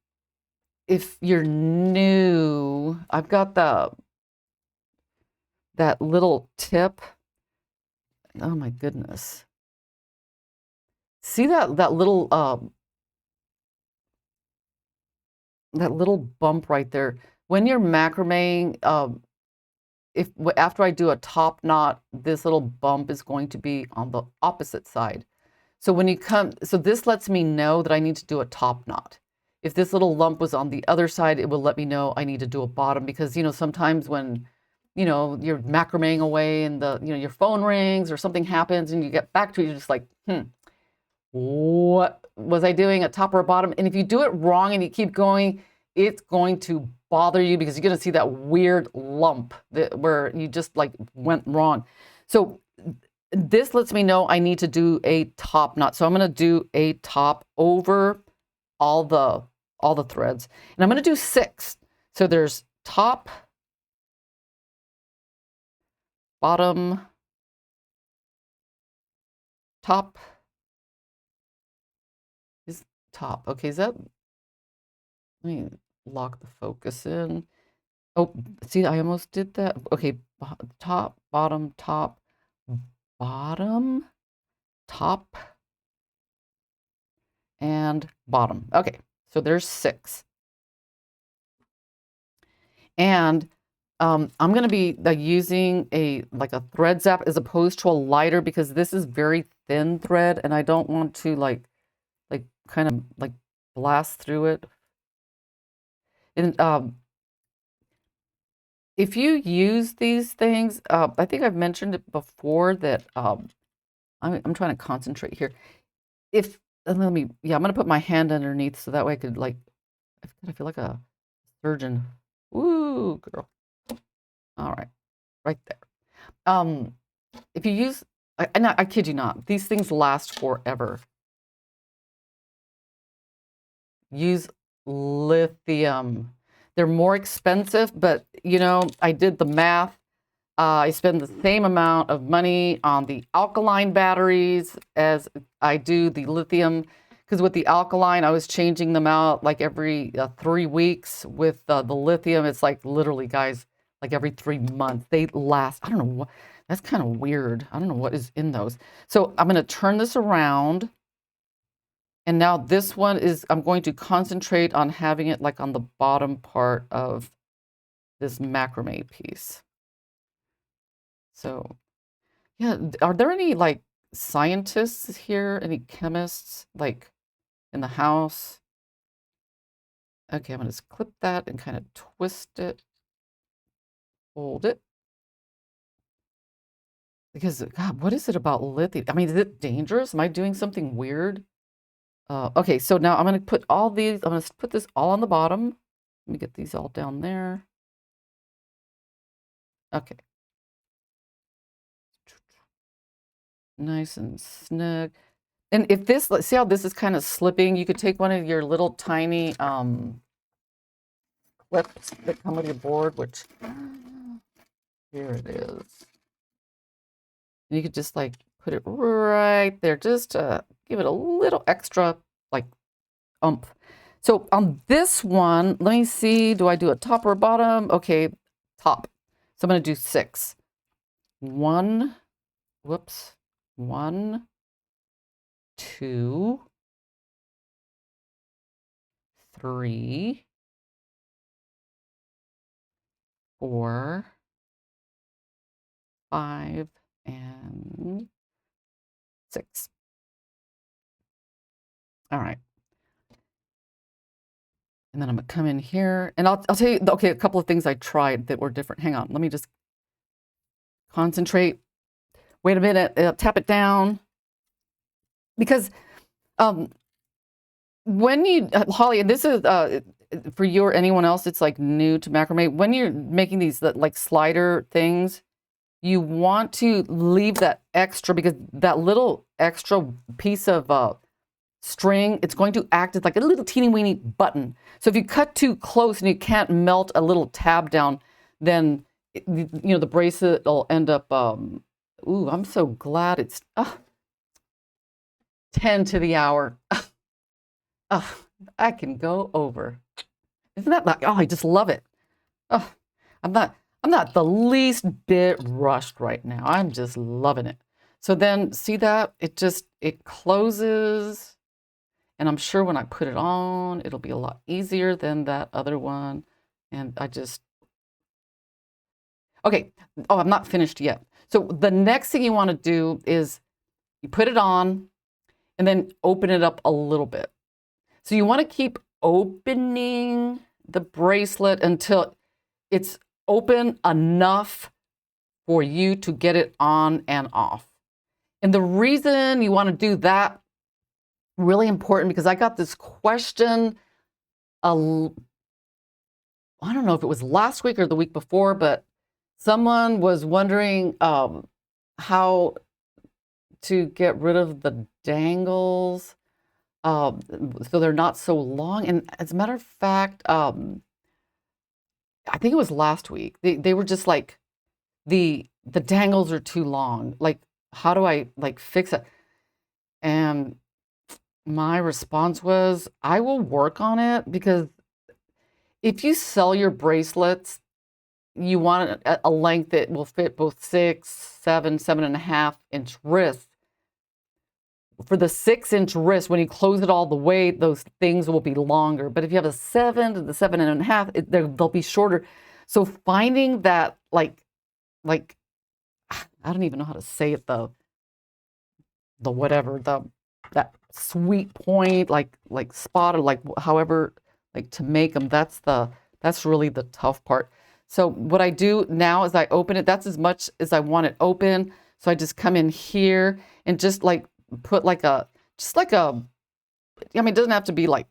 if you're new, I've got that little tip. Oh my goodness. See that little bump right there. When you're macrameing, if after I do a top knot, this little bump is going to be on the opposite side. So when you come, so this lets me know that I need to do a top knot. If this little lump was on the other side, it will let me know I need to do a bottom, because, you know, sometimes when, you know, you're macrameing away and you know, your phone rings or something happens and you get back to it, you're just like, what was I doing, a top or a bottom? And if you do it wrong and you keep going, it's going to bother you because you're going to see that weird lump where you just like went wrong. So this lets me know I need to do a top knot. So I'm going to do a top over all the threads, and I'm going to do 6. So there's top, bottom, top, is top. Okay, is that, let me lock the focus in. Oh, see, I almost did that. Okay, top, bottom, top, bottom, top, and bottom. Okay, so there's 6. And I'm going to be using like a thread zap as opposed to a lighter, because this is very thin thread and I don't want to like kind of like blast through it. And if you use these things, I think I've mentioned it before that I'm trying to concentrate here. If let me, yeah, I'm going to put my hand underneath so that way I could like, I feel like a surgeon. Woo, girl. All right, right there. If you use, I kid you not, these things last forever. Use lithium. They're more expensive, but you know, I did the math. I spend the same amount of money on the alkaline batteries as I do the lithium, because with the alkaline, I was changing them out like every 3 weeks. With the lithium, it's like literally, guys, like every 3 months. They last, I don't know what, that's kind of weird. I don't know what is in those. So I'm going to turn this around. And now this one is, I'm going to concentrate on having it like on the bottom part of this macrame piece. So yeah, are there any like scientists here? Any chemists like in the house? Okay, I'm gonna just clip that and kind of twist it, hold it. Because God, what is it about lithium? I mean, is it dangerous? Am I doing something weird? Okay, so now I'm gonna put all these, I'm gonna put this all on the bottom. Let me get these all down there. Okay. Nice and snug. And if this, let's see how this is kind of slipping. You could take one of your little tiny clips that come with your board, which here it is. And you could just like put it right there, just to give it a little extra like oomph. So on this one, let me see, do I do a top or a bottom? Okay, top. So I'm going to do 6. 1, whoops, 1, 2, 3, 4, 5 and 6. All right. And then I'm gonna come in here and I'll tell you, okay, a couple of things I tried that were different. Hang on, let me just concentrate. Wait a minute, tap it down. Because when you, Holly, and this is for you or anyone else, it's like new to macrame. When you're making these like slider things, you want to leave that extra because that little extra piece of string, it's going to act as like a little teeny weeny button. So if you cut too close and you can't melt a little tab down, then you know the bracelet will end up. Ooh, I'm so glad it's 10 to the hour. I can go over. Isn't that like? Oh, I just love it. Oh, I'm not the least bit rushed right now. I'm just loving it. So then see that it closes. And I'm sure when I put it on, it'll be a lot easier than that other one. And okay. Oh, I'm not finished yet. So the next thing you want to do is you put it on and then open it up a little bit. So you want to keep opening the bracelet until it's open enough for you to get it on and off. And the reason you want to do that, really important, because I got this question, I don't know if it was last week or the week before, but someone was wondering how to get rid of the dangles so they're not so long. And as a matter of fact, I think it was last week. They were just like, the dangles are too long. Like, how do I like fix it? And my response was, I will work on it, because if you sell your bracelets, you want a length that will fit both 6, 7, 7.5-inch wrists. For the 6-inch wrist, when you close it all the way, those things will be longer. But if you have a 7 to the 7.5, they'll be shorter. So finding that like I don't even know how to say it though. The whatever that sweet point, like spot, or like however, like to make them. That's really the tough part. So what I do now is I open it. That's as much as I want it open. So I just come in here and just like put like a, I mean, it doesn't have to be like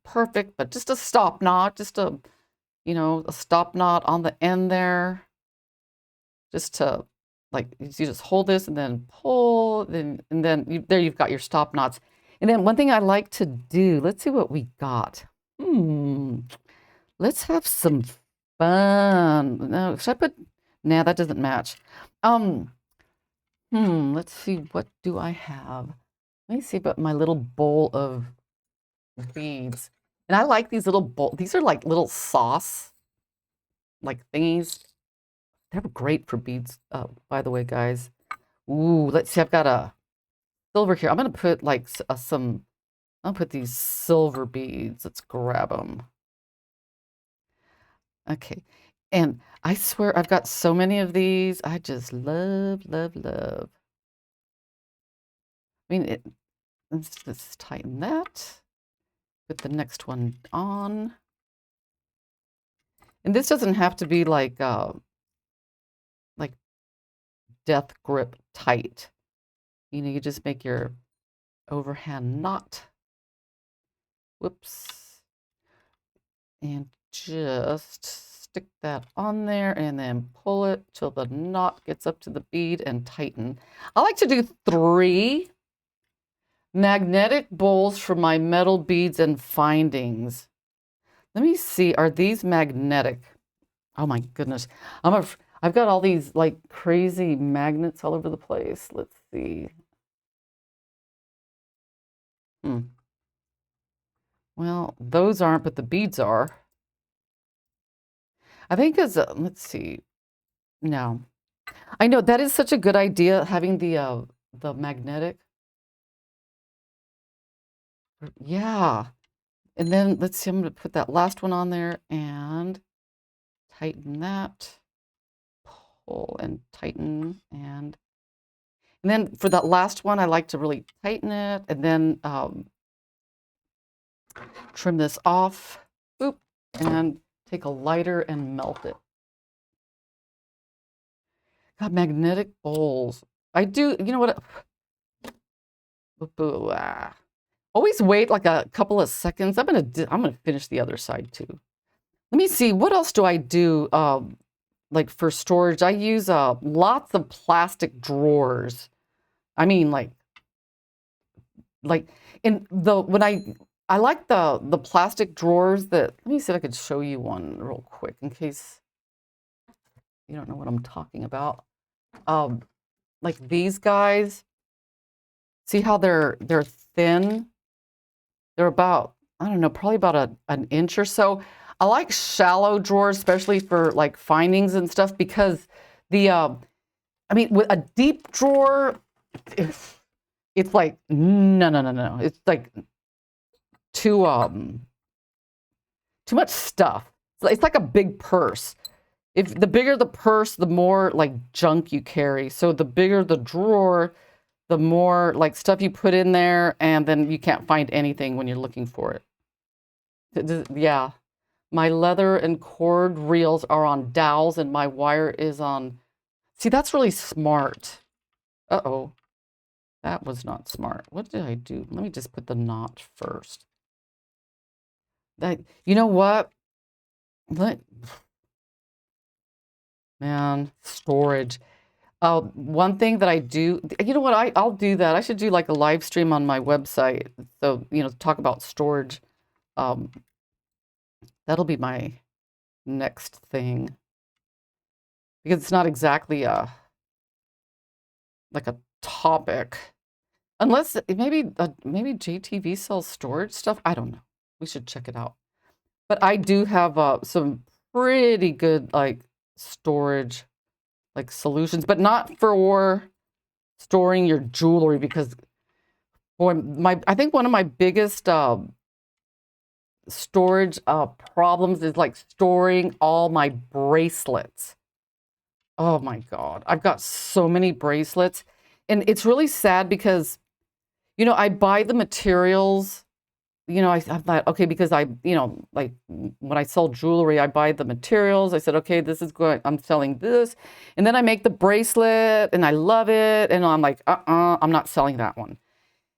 perfect, but just a stop knot, just a stop knot on the end there, just to like, you just hold this and then pull, and then there you've got your stop knots. And then one thing I like to do, let's see what we got. Let's have some fun. No, should I put, nah, that doesn't match. Let's see, what do I have? Let me see about my little bowl of beads. And I like these little bowls. These are like little sauce, like thingies. They're great for beads, by the way, guys. Ooh, let's see, I've got a silver here. I'm going to put like I'll put these silver beads. Let's grab them. Okay. And I swear I've got so many of these. I just love, love, love. I mean, let's just tighten that. Put the next one on. And this doesn't have to be like death grip tight. You just make your overhand knot. Whoops. And just stick that on there and then pull it till the knot gets up to the bead and tighten. I like to do 3 magnetic bowls for my metal beads and findings. Let me see, are these magnetic? Oh my goodness. I've got all these like crazy magnets all over the place. Let's see. Well, those aren't, but the beads are. I think it's, let's see. No. I know that is such a good idea, having the magnetic. Yeah. And then let's see, I'm going to put that last one on there and tighten that. pull and tighten. And then for that last one, I like to really tighten it and then trim this off. Oop, and take a lighter and melt it. God, magnetic bowls. I do, you know what? Always wait like a couple of seconds. I'm gonna finish the other side too. Let me see, what else do I do? Like for storage, I use lots of plastic drawers. I mean, like in the when I like the plastic drawers that. Let me see if I could show you one real quick in case you don't know what I'm talking about. Like these guys. See how they're thin? They're about, I don't know, probably about an inch or so. I like shallow drawers, especially for like findings and stuff, because I mean, with a deep drawer, it's like, no. It's like too much stuff. It's like a big purse. If the bigger the purse, the more like junk you carry. So the bigger the drawer, the more like stuff you put in there, and then you can't find anything when you're looking for it. Yeah. My leather and cord reels are on dowels and my wire is on. See, that's really smart. Uh-oh. That was not smart. What did I do? Let me just put the knot first. You know what? Man, storage. One thing that I do, you know what, I'll do that. I should do like a live stream on my website. So, you know, talk about storage. That'll be my next thing. Because it's not exactly like a topic. Unless maybe JTV sells storage stuff. I don't know. We should check it out. But I do have some pretty good like storage like solutions, but not for storing your jewelry, because boy, I think one of my biggest storage problems is like storing all my bracelets. Oh my God, I've got so many bracelets, and it's really sad because, you know, I buy the materials. You know, I thought, okay, because you know, like when I sell jewelry, I buy the materials. I said, okay, this is good. I'm selling this. And then I make the bracelet and I love it. And I'm like, I'm not selling that one.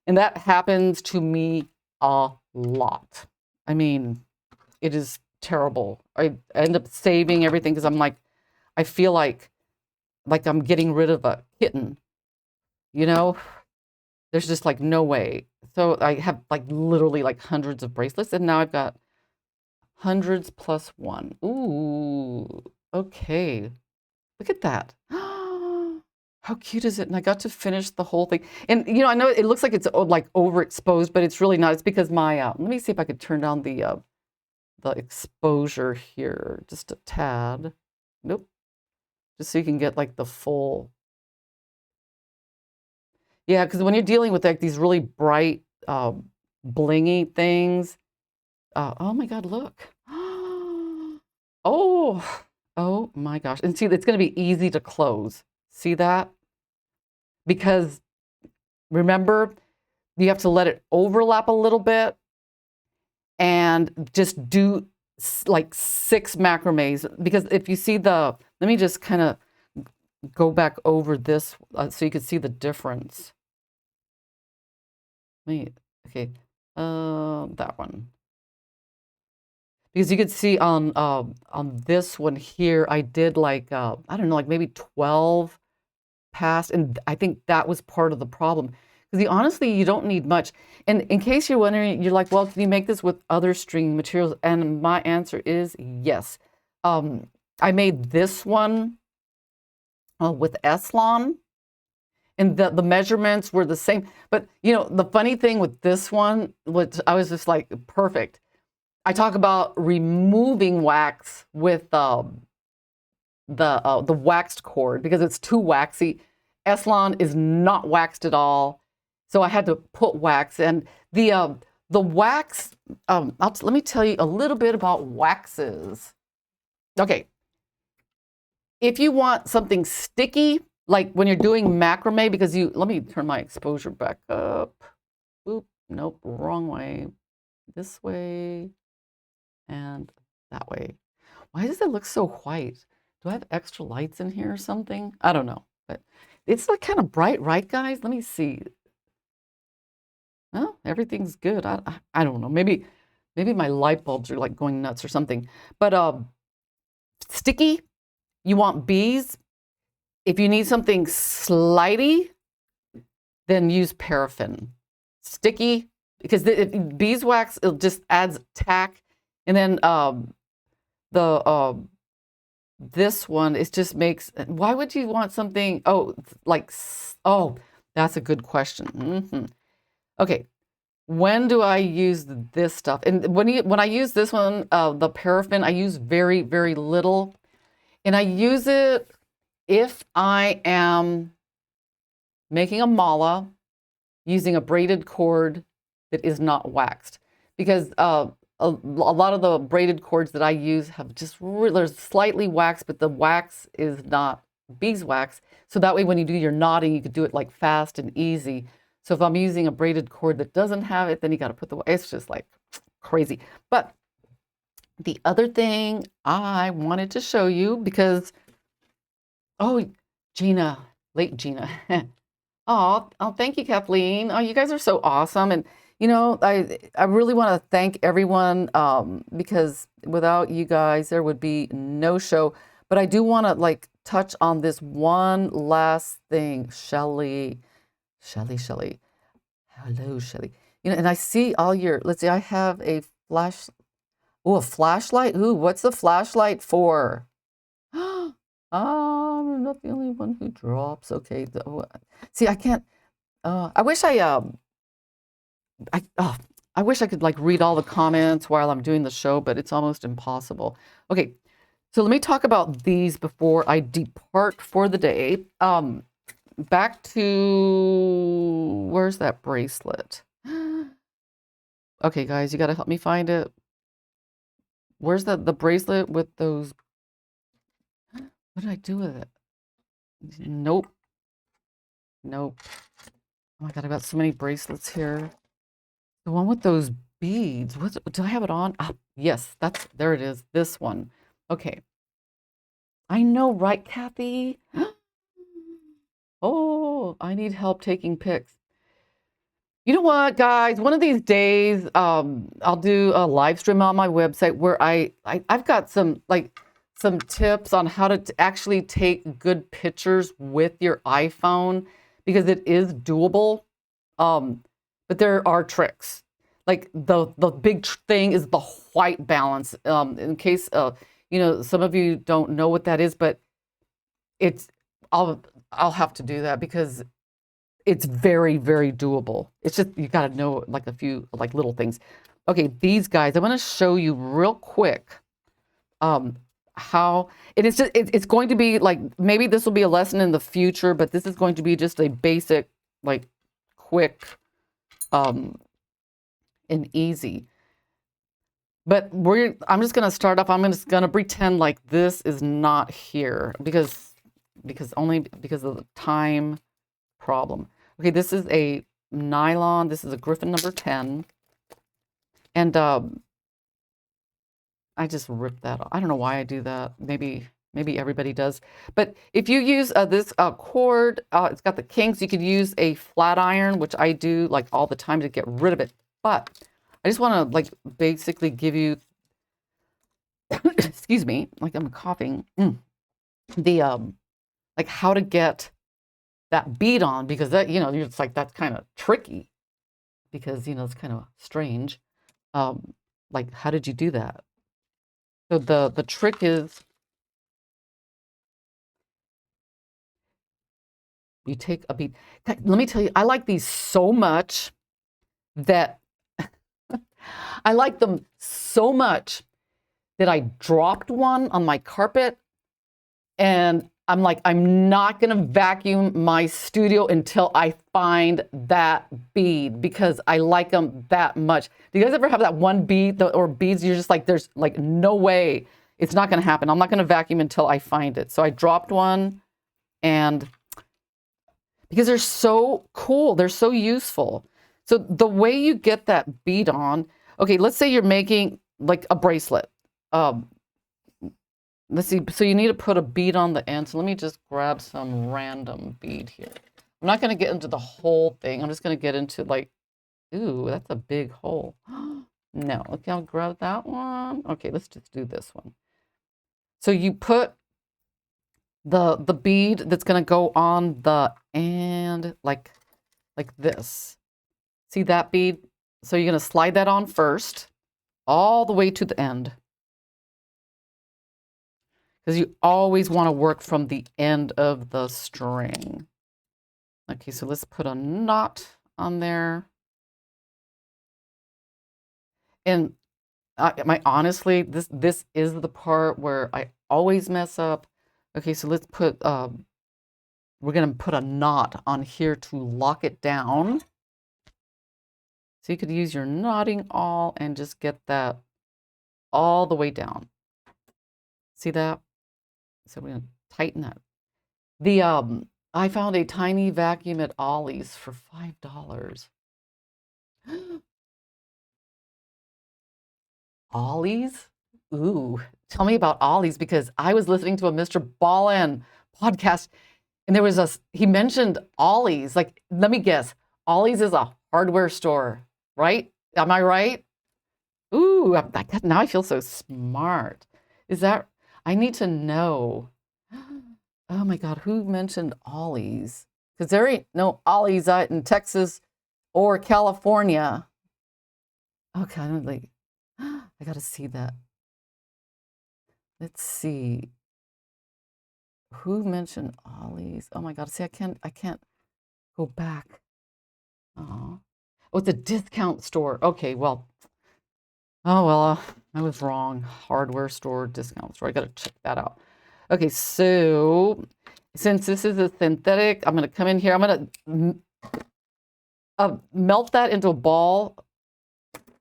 And that happens to me a lot. I mean, it is terrible. I end up saving everything because I'm like, I feel like I'm getting rid of a kitten, you know? There's just like no way. So I have like literally like hundreds of bracelets, and now I've got hundreds plus one. Ooh, okay. Look at that. How cute is it? And I got to finish the whole thing. And you know, I know it looks like it's like overexposed, but it's really not. It's because my let me see if I could turn down the exposure here just a tad. Nope. Just so you can get like the full. Yeah, because when you're dealing with like these really bright, blingy things, oh my God, look. Oh my gosh. And see, it's going to be easy to close. See that? Because remember, you have to let it overlap a little bit and just do like 6 macrames. Because if you see let me just kind of go back over this so you can see the difference. Okay, that one. Because you could see on this one here, I did like I don't know, like maybe 12 past, and I think that was part of the problem. Because honestly, you don't need much. And in case you're wondering, you're like, well, can you make this with other string materials? And my answer is yes. I made this one with Eslon. And the measurements were the same. But, you know, the funny thing with this one, which I was just like, perfect. I talk about removing wax with the waxed cord because it's too waxy. Eslon is not waxed at all. So I had to put wax. And the wax, let me tell you a little bit about waxes. Okay. If you want something sticky, like when you're doing macrame, because let me turn my exposure back up. Oop, nope, wrong way. This way and that way. Why does it look so white? Do I have extra lights in here or something? I don't know, but it's like kind of bright, right, guys? Let me see. Oh, everything's good. I don't know. Maybe my light bulbs are like going nuts or something. But sticky, you want bees. If you need something slidey, then use paraffin. Sticky, because beeswax, it just adds tack. And then this one, it just makes, why would you want something, oh, that's a good question. Okay, when do I use this stuff? And when I use this one, the paraffin, I use very, very little. And I use it if I am making a mala using a braided cord that is not waxed. Because a lot of the braided cords that I use have just they're slightly waxed, but the wax is not beeswax. So that way when you do your knotting, you could do it like fast and easy. So if I'm using a braided cord that doesn't have it, then you got to put it's just like crazy. But the other thing I wanted to show you, because, oh, Gina, late Gina. Oh, thank you, Kathleen. Oh, you guys are so awesome. And, you know, I really want to thank everyone because without you guys, there would be no show. But I do want to like touch on this one last thing. Shelly. Hello, Shelly. You know, and I see all your, let's see, I have a flash. Oh, a flashlight. Ooh, what's the flashlight for? I'm not the only one who drops. Okay. See, I can't. I wish I wish I could like read all the comments while I'm doing the show, but it's almost impossible. Okay, so let me talk about these before I depart for the day. Back to, where's that bracelet? Okay, guys, you got to help me find it. Where's the bracelet with those? What did I do with it? Nope. Oh my God, I've got so many bracelets here. The one with those beads. Do I have it on? Ah, yes, there it is. This one. Okay. I know, right, Kathy? Oh, I need help taking pics. You know what, guys? One of these days, I'll do a live stream on my website where I've got some tips on how to actually take good pictures with your iPhone, because it is doable. But there are tricks. Like the big thing is the white balance. In case you know, some of you don't know what that is, but I'll have to do that because it's very, very doable. It's just you got to know like a few like little things. Okay, these guys, I want to show you real quick how, and it's going to be like, maybe this will be a lesson in the future, but this is going to be just a basic, like quick and easy. But I'm just going to start off. I'm just going to pretend like this is not here because of the time problem. Okay, this is a nylon. This is a Griffin number 10. And I just ripped that off. I don't know why I do that. Maybe everybody does. But if you use this cord, it's got the kinks. You could use a flat iron, which I do like all the time to get rid of it. But I just want to like basically give you, excuse me, like I'm coughing, the like how to get that bead on, because that, you know, it's like that's kind of tricky because, you know, it's kind of strange. Like, how did you do that? So the trick is you take a bead. Let me tell you, I like these so much that I like them so much that I dropped one on my carpet, and I'm like, I'm not going to vacuum my studio until I find that bead because I like them that much. Do you guys ever have that one bead or beads you're just like, there's like no way It's not going to happen. I'm not going to vacuum until I find it. So I dropped one, and because they're so cool, they're so useful. So the way you get that bead on, okay, let's say you're making like a bracelet. Let's see, so you need to put a bead on the end. So let me just grab some random bead here. I'm not going to get into the whole thing. I'm just going to get into like, ooh, that's a big hole. No, okay, I'll grab that one. Okay, let's just do this one. So you put the bead that's going to go on the end like this. See that bead? So you're going to slide that on first, all the way to the end. Because you always want to work from the end of the string. Okay, so let's put a knot on there. And honestly, this is the part where I always mess up. Okay, so let's put, we're going to put a knot on here to lock it down. So you could use your knotting awl and just get that all the way down. See that? So we're going to tighten that. I found a tiny vacuum at Ollie's for $5. Ollie's? Ooh, tell me about Ollie's, because I was listening to a Mr. Ballin podcast, and there was he mentioned Ollie's. Like, let me guess, Ollie's is a hardware store, right? Am I right? Ooh, now I feel so smart. Is that, I need to know. Oh my God, who mentioned Ollie's? Because there ain't no Ollie's out in Texas or California. Okay, I'm like, I gotta see that. Let's see. Who mentioned Ollie's? Oh my God, see, I can't go back. Oh, it's a discount store. Okay, well, I was wrong. Hardware store, discount store. I gotta check that out. Okay, so since this is a synthetic, I'm gonna come in here. I'm gonna melt that into a ball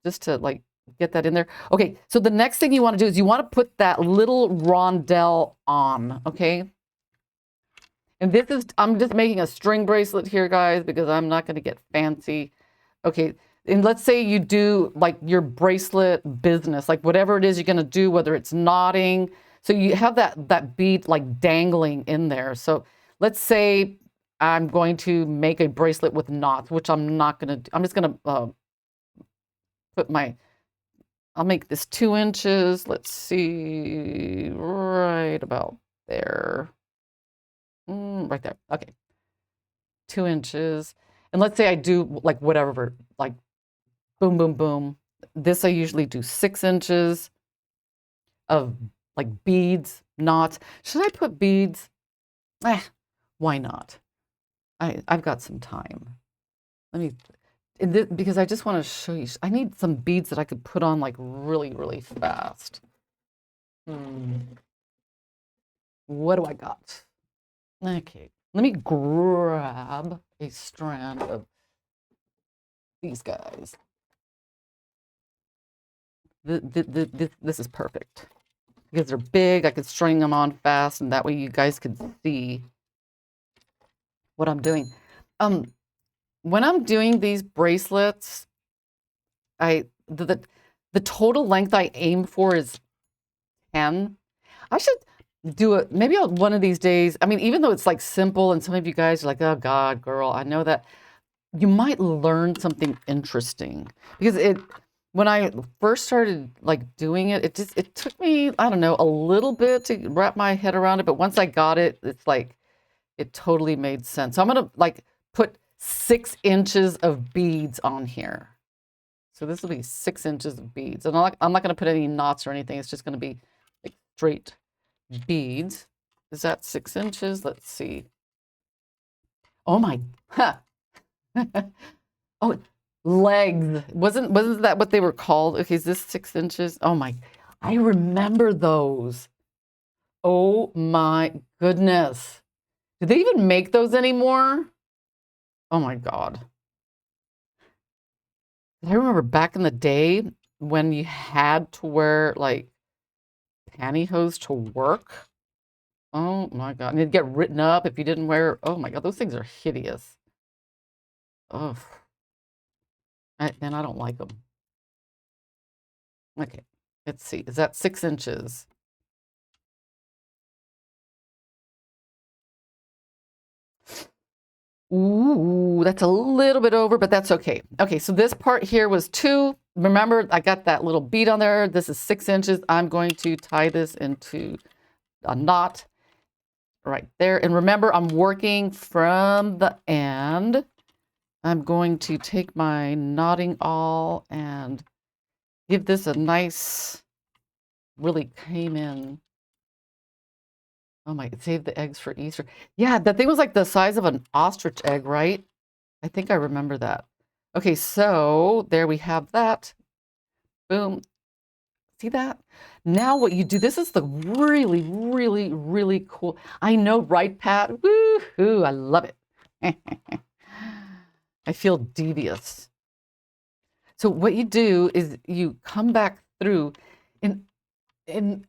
just to like get that in there. Okay, so the next thing you want to do is you want to put that little rondelle on, okay? And this is, I'm just making a string bracelet here, guys, because I'm not going to get fancy. Okay, and let's say you do like your bracelet business, like whatever it is you're going to do, whether it's knotting. So you have that bead like dangling in there. So let's say I'm going to make a bracelet with knots, which I'm not going to do. I'm just going to put I'll make this 2 inches. Let's see, right about there. Right there. Okay. 2 inches. And let's say I do like whatever, like boom, boom, boom. This I usually do 6 inches of like beads, knots. Should I put beads? Why not? I've got some time. Let me, because I just want to show you. I need some beads that I could put on like really, really fast. What do I got? Okay, let me grab a strand of these guys. This is perfect because they're big. I could string them on fast, and that way you guys could see what I'm doing. When I'm doing these bracelets, the total length I aim for is 10. I should do it maybe on one of these days. I mean, even though it's like simple, and some of you guys are like, oh God, girl, I know that. You might learn something interesting because when I first started like doing it, it took me, I don't know, a little bit to wrap my head around it. But once I got it, it's like, it totally made sense. So I'm going to like put 6 inches of beads on here. So this will be 6 inches of beads. And I'm not going to put any knots or anything. It's just going to be like straight beads. Is that 6 inches? Let's see. Oh my, oh, legs. Wasn't that what they were called? Okay, is this 6 inches? Oh my, I remember those. Oh my goodness. Do they even make those anymore? Oh my God. I remember back in the day when you had to wear like pantyhose to work. Oh my God. And it'd get written up if you didn't wear, oh my God, those things are hideous. Oh, and I don't like them. Okay, let's see. Is that 6 inches? Ooh, that's a little bit over, but that's okay. Okay, so this part here was 2. Remember, I got that little bead on there. This is 6 inches. I'm going to tie this into a knot right there. And remember, I'm working from the end. I'm going to take my knotting awl and give this a nice, really came in. Oh my, save the eggs for Easter. Yeah, that thing was like the size of an ostrich egg, right? I think I remember that. Okay, so there we have that. Boom. See that? Now what you do, this is the really, really, really cool. I know, right, Pat? Woohoo, I love it. I feel devious. So what you do is you come back through, and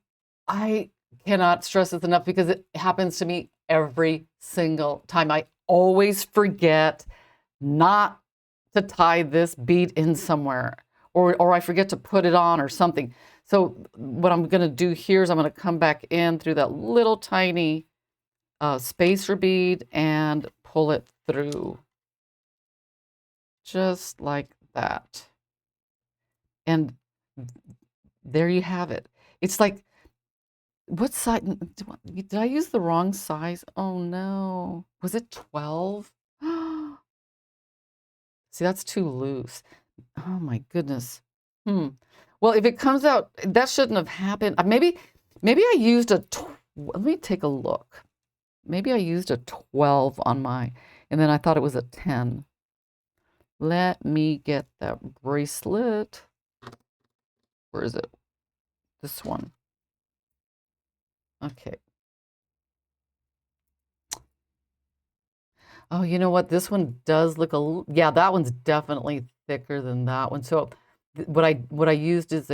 I cannot stress this enough because it happens to me every single time. I always forget not to tie this bead in somewhere, or I forget to put it on or something. So what I'm going to do here is I'm going to come back in through that little tiny spacer bead and pull it through. Just like that. And there you have it. It's like, what size? Did I use the wrong size? Oh no. Was it 12? See, that's too loose. Oh my goodness. Well, if it comes out, that shouldn't have happened. Maybe I used a, let me take a look. Maybe I used a 12 on my, and then I thought it was a 10. Let me get that bracelet. Where is it? This one. Okay. Oh, you know what? This one does look yeah, that one's definitely thicker than that one. So what I used is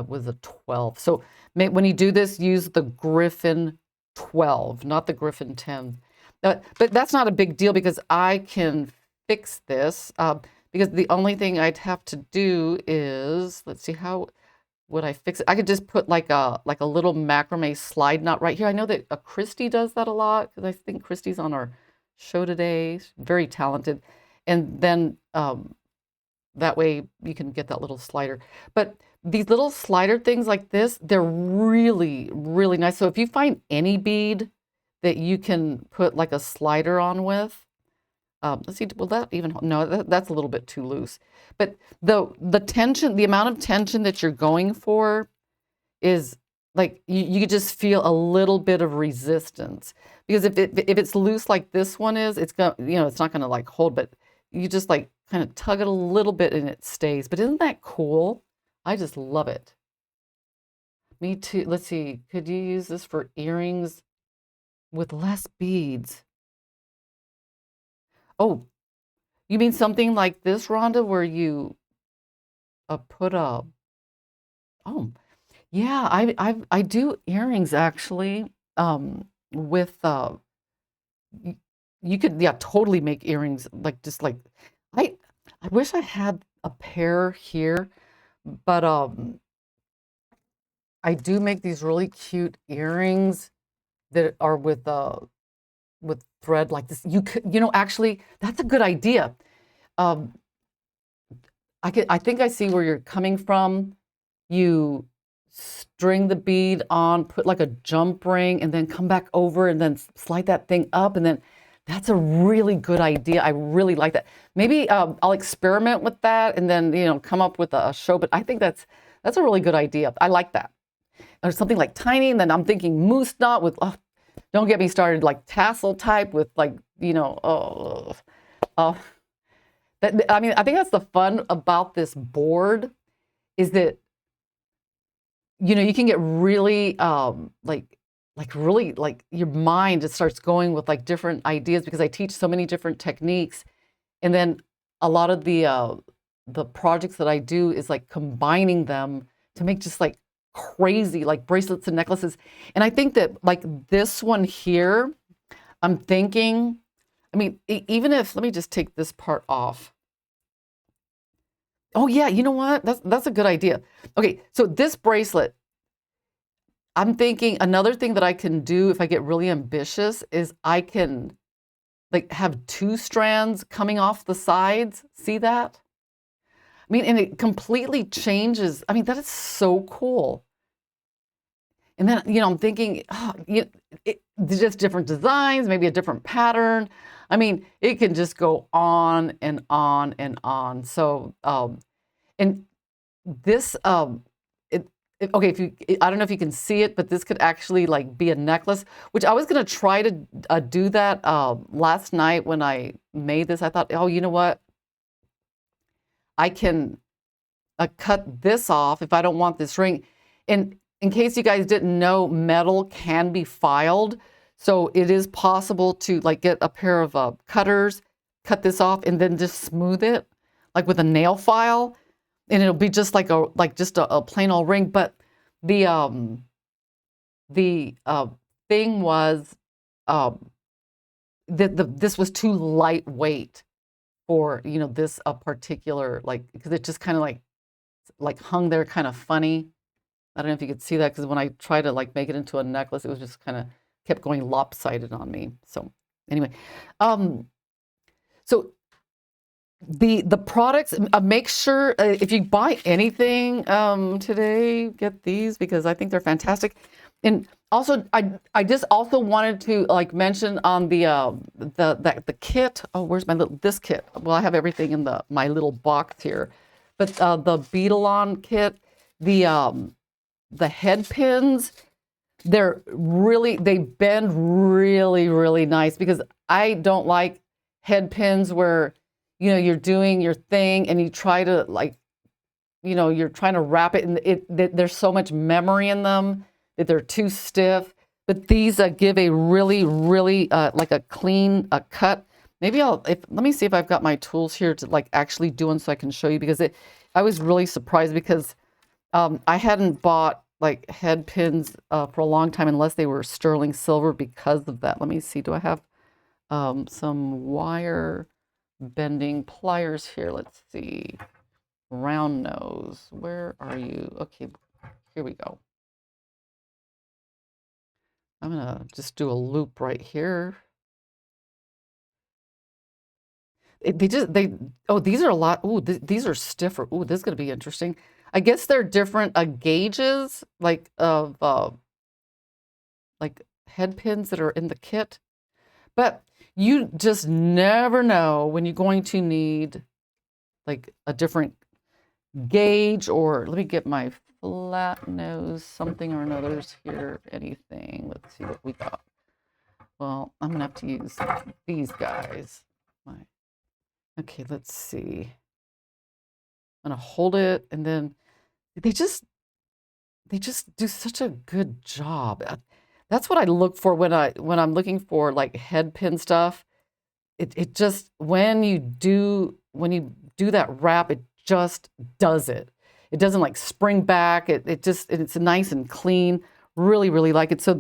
was a 12. So when you do this, use the Griffin 12, not the Griffin 10. But that's not a big deal because I can fix this. Because the only thing I'd have to do is, let's see, how would I fix it? I could just put like a little macrame slide knot right here. I know that Christy does that a lot because I think Christy's on our show today. She's very talented. And then that way you can get that little slider. But these little slider things like this, they're really, really nice. So if you find any bead that you can put like a slider on with, let's see, will that even, no, that's a little bit too loose. But the tension, the amount of tension that you're going for is like, you could just feel a little bit of resistance. Because if it's loose like this one is, it's going, it's not going to like hold, but you just like kind of tug it a little bit and it stays. But isn't that cool? I just love it. Me too. Let's see, could you use this for earrings with less beads? Oh, you mean something like this, Rhonda, where you put a, oh, yeah, I do earrings actually with you could, yeah, totally make earrings like just like I wish I had a pair here, but I do make these really cute earrings that are with thread like this. You could, actually, that's a good idea. I think I see where you're coming from. You string the bead on, put like a jump ring, and then come back over and then slide that thing up, and then that's a really good idea. I really like that. Maybe I'll experiment with that and then come up with a show. But I think that's a really good idea. I like that. Or something like tiny, and then I'm thinking moose knot with. Oh, don't get me started like tassel type with like I mean, I think that's the fun about this board is that you can get really really like your mind just starts going with like different ideas because I teach so many different techniques, and then a lot of the projects that I do is like combining them to make just like crazy, like bracelets and necklaces. And I think that like this one here, I'm thinking, I mean, even if, let me just take this part off. Oh yeah, you know what? That's a good idea. Okay, so this bracelet, I'm thinking another thing that I can do if I get really ambitious is I can like have 2 strands coming off the sides. See that? I mean, and it completely changes. I mean, that is so cool. And then, you know, I'm thinking, oh, just different designs, maybe a different pattern. I mean, it can just go on and on and on. So, and this, okay, if you, I don't know if you can see it, but this could actually like be a necklace, which I was going to try to do that last night when I made this. I thought, oh, you know what? I can cut this off if I don't want this ring. And in case you guys didn't know, metal can be filed. So it is possible to like get a pair of cutters, cut this off, and then just smooth it like with a nail file. And it'll be just like just a plain old ring. But the thing was this was too lightweight for, you know, this particular, like, because it just kind of like hung there kind of funny. I don't know if you could see that, because when I tried to like make it into a necklace, it was just kind of kept going lopsided on me. So anyway, so the products, make sure if you buy anything today, get these, because I think they're fantastic. And also, I just also wanted to like mention on the kit. Oh, where's this kit? Well, I have everything in my little box here, but the Beadle-On kit, the head pins, they bend really nice, because I don't like head pins where, you know, you're doing your thing and you try to like, you know, you're trying to wrap it, and there's so much memory in them that they're too stiff. But these give a really like a clean cut. Maybe let me see if I've got my tools here to like actually do them so I can show you, because I was really surprised, because I hadn't bought like head pins for a long time unless they were sterling silver because of that. Let me see, do I have some wire bending pliers here? Let's see. Round nose, where are you? Okay, here we go. I'm gonna just do a loop right here. Oh, these are a lot. Oh, these are stiffer. Oh, this is gonna be interesting. I guess they're different gauges, like of like head pins that are in the kit. But you just never know when you're going to need like a different gauge. Or let me get my flat nose something or another's here. Anything. Let's see what we got. Well, I'm gonna have to use these guys. Okay, let's see. I'm gonna hold it, and then they just do such a good job. That's what I look for when I'm looking for like head pin stuff. It just, when you do that wrap, it just does it. It doesn't like spring back. It's nice and clean. Really like it. So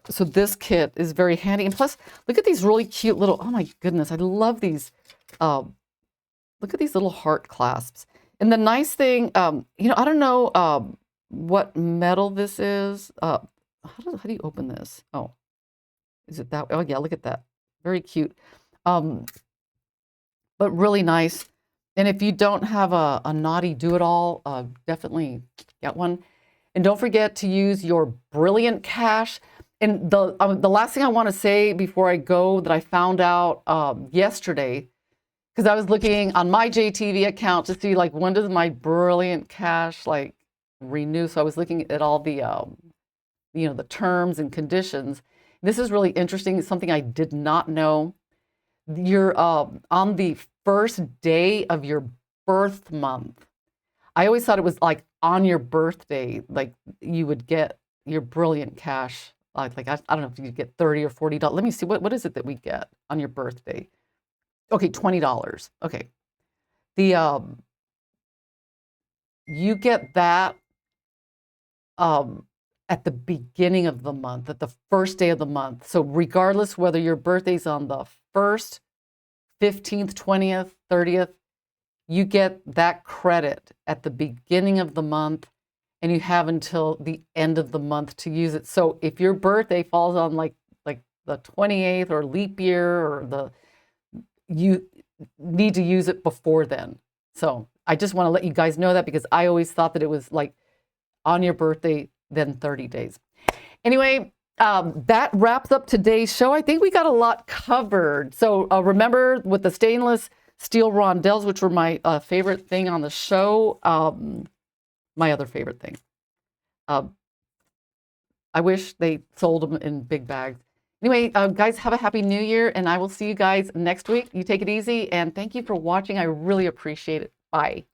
so this kit is very handy. And plus, look at these really cute little, oh my goodness, I love these. Look at these little heart clasps. And the nice thing, you know, I don't know what metal this is. How do you open this? Oh, is it that? Oh yeah, look at that. Very cute. But really nice. And if you don't have a Knotty-Do-It-All, definitely get one. And don't forget to use your Brilliant Cash. And the last thing I want to say before I go that I found out yesterday, because I was looking on my JTV account to see like when does my Brilliant Cash like renew. So I was looking at all the you know, the terms and conditions. This is really interesting. It's something I did not know. You're on the first day of your birth month. I always thought it was like on your birthday, like you would get your Brilliant Cash. Like I don't know if you get $30 or $40. Let me see, what is it that we get on your birthday? Okay, $20. Okay. you get that at the beginning of the month, at the first day of the month. So regardless whether your birthday's on the 1st, 15th, 20th, 30th, you get that credit at the beginning of the month, and you have until the end of the month to use it. So if your birthday falls on like the 28th or leap year, or you need to use it before then. So I just want to let you guys know that, because I always thought that it was like on your birthday, then 30 days. Anyway, that wraps up today's show. I think we got a lot covered. So remember, with the stainless steel rondelles, which were my favorite thing on the show, my other favorite thing. I wish they sold them in big bags. Anyway, guys, have a happy new year, and I will see you guys next week. You take it easy, and thank you for watching. I really appreciate it. Bye.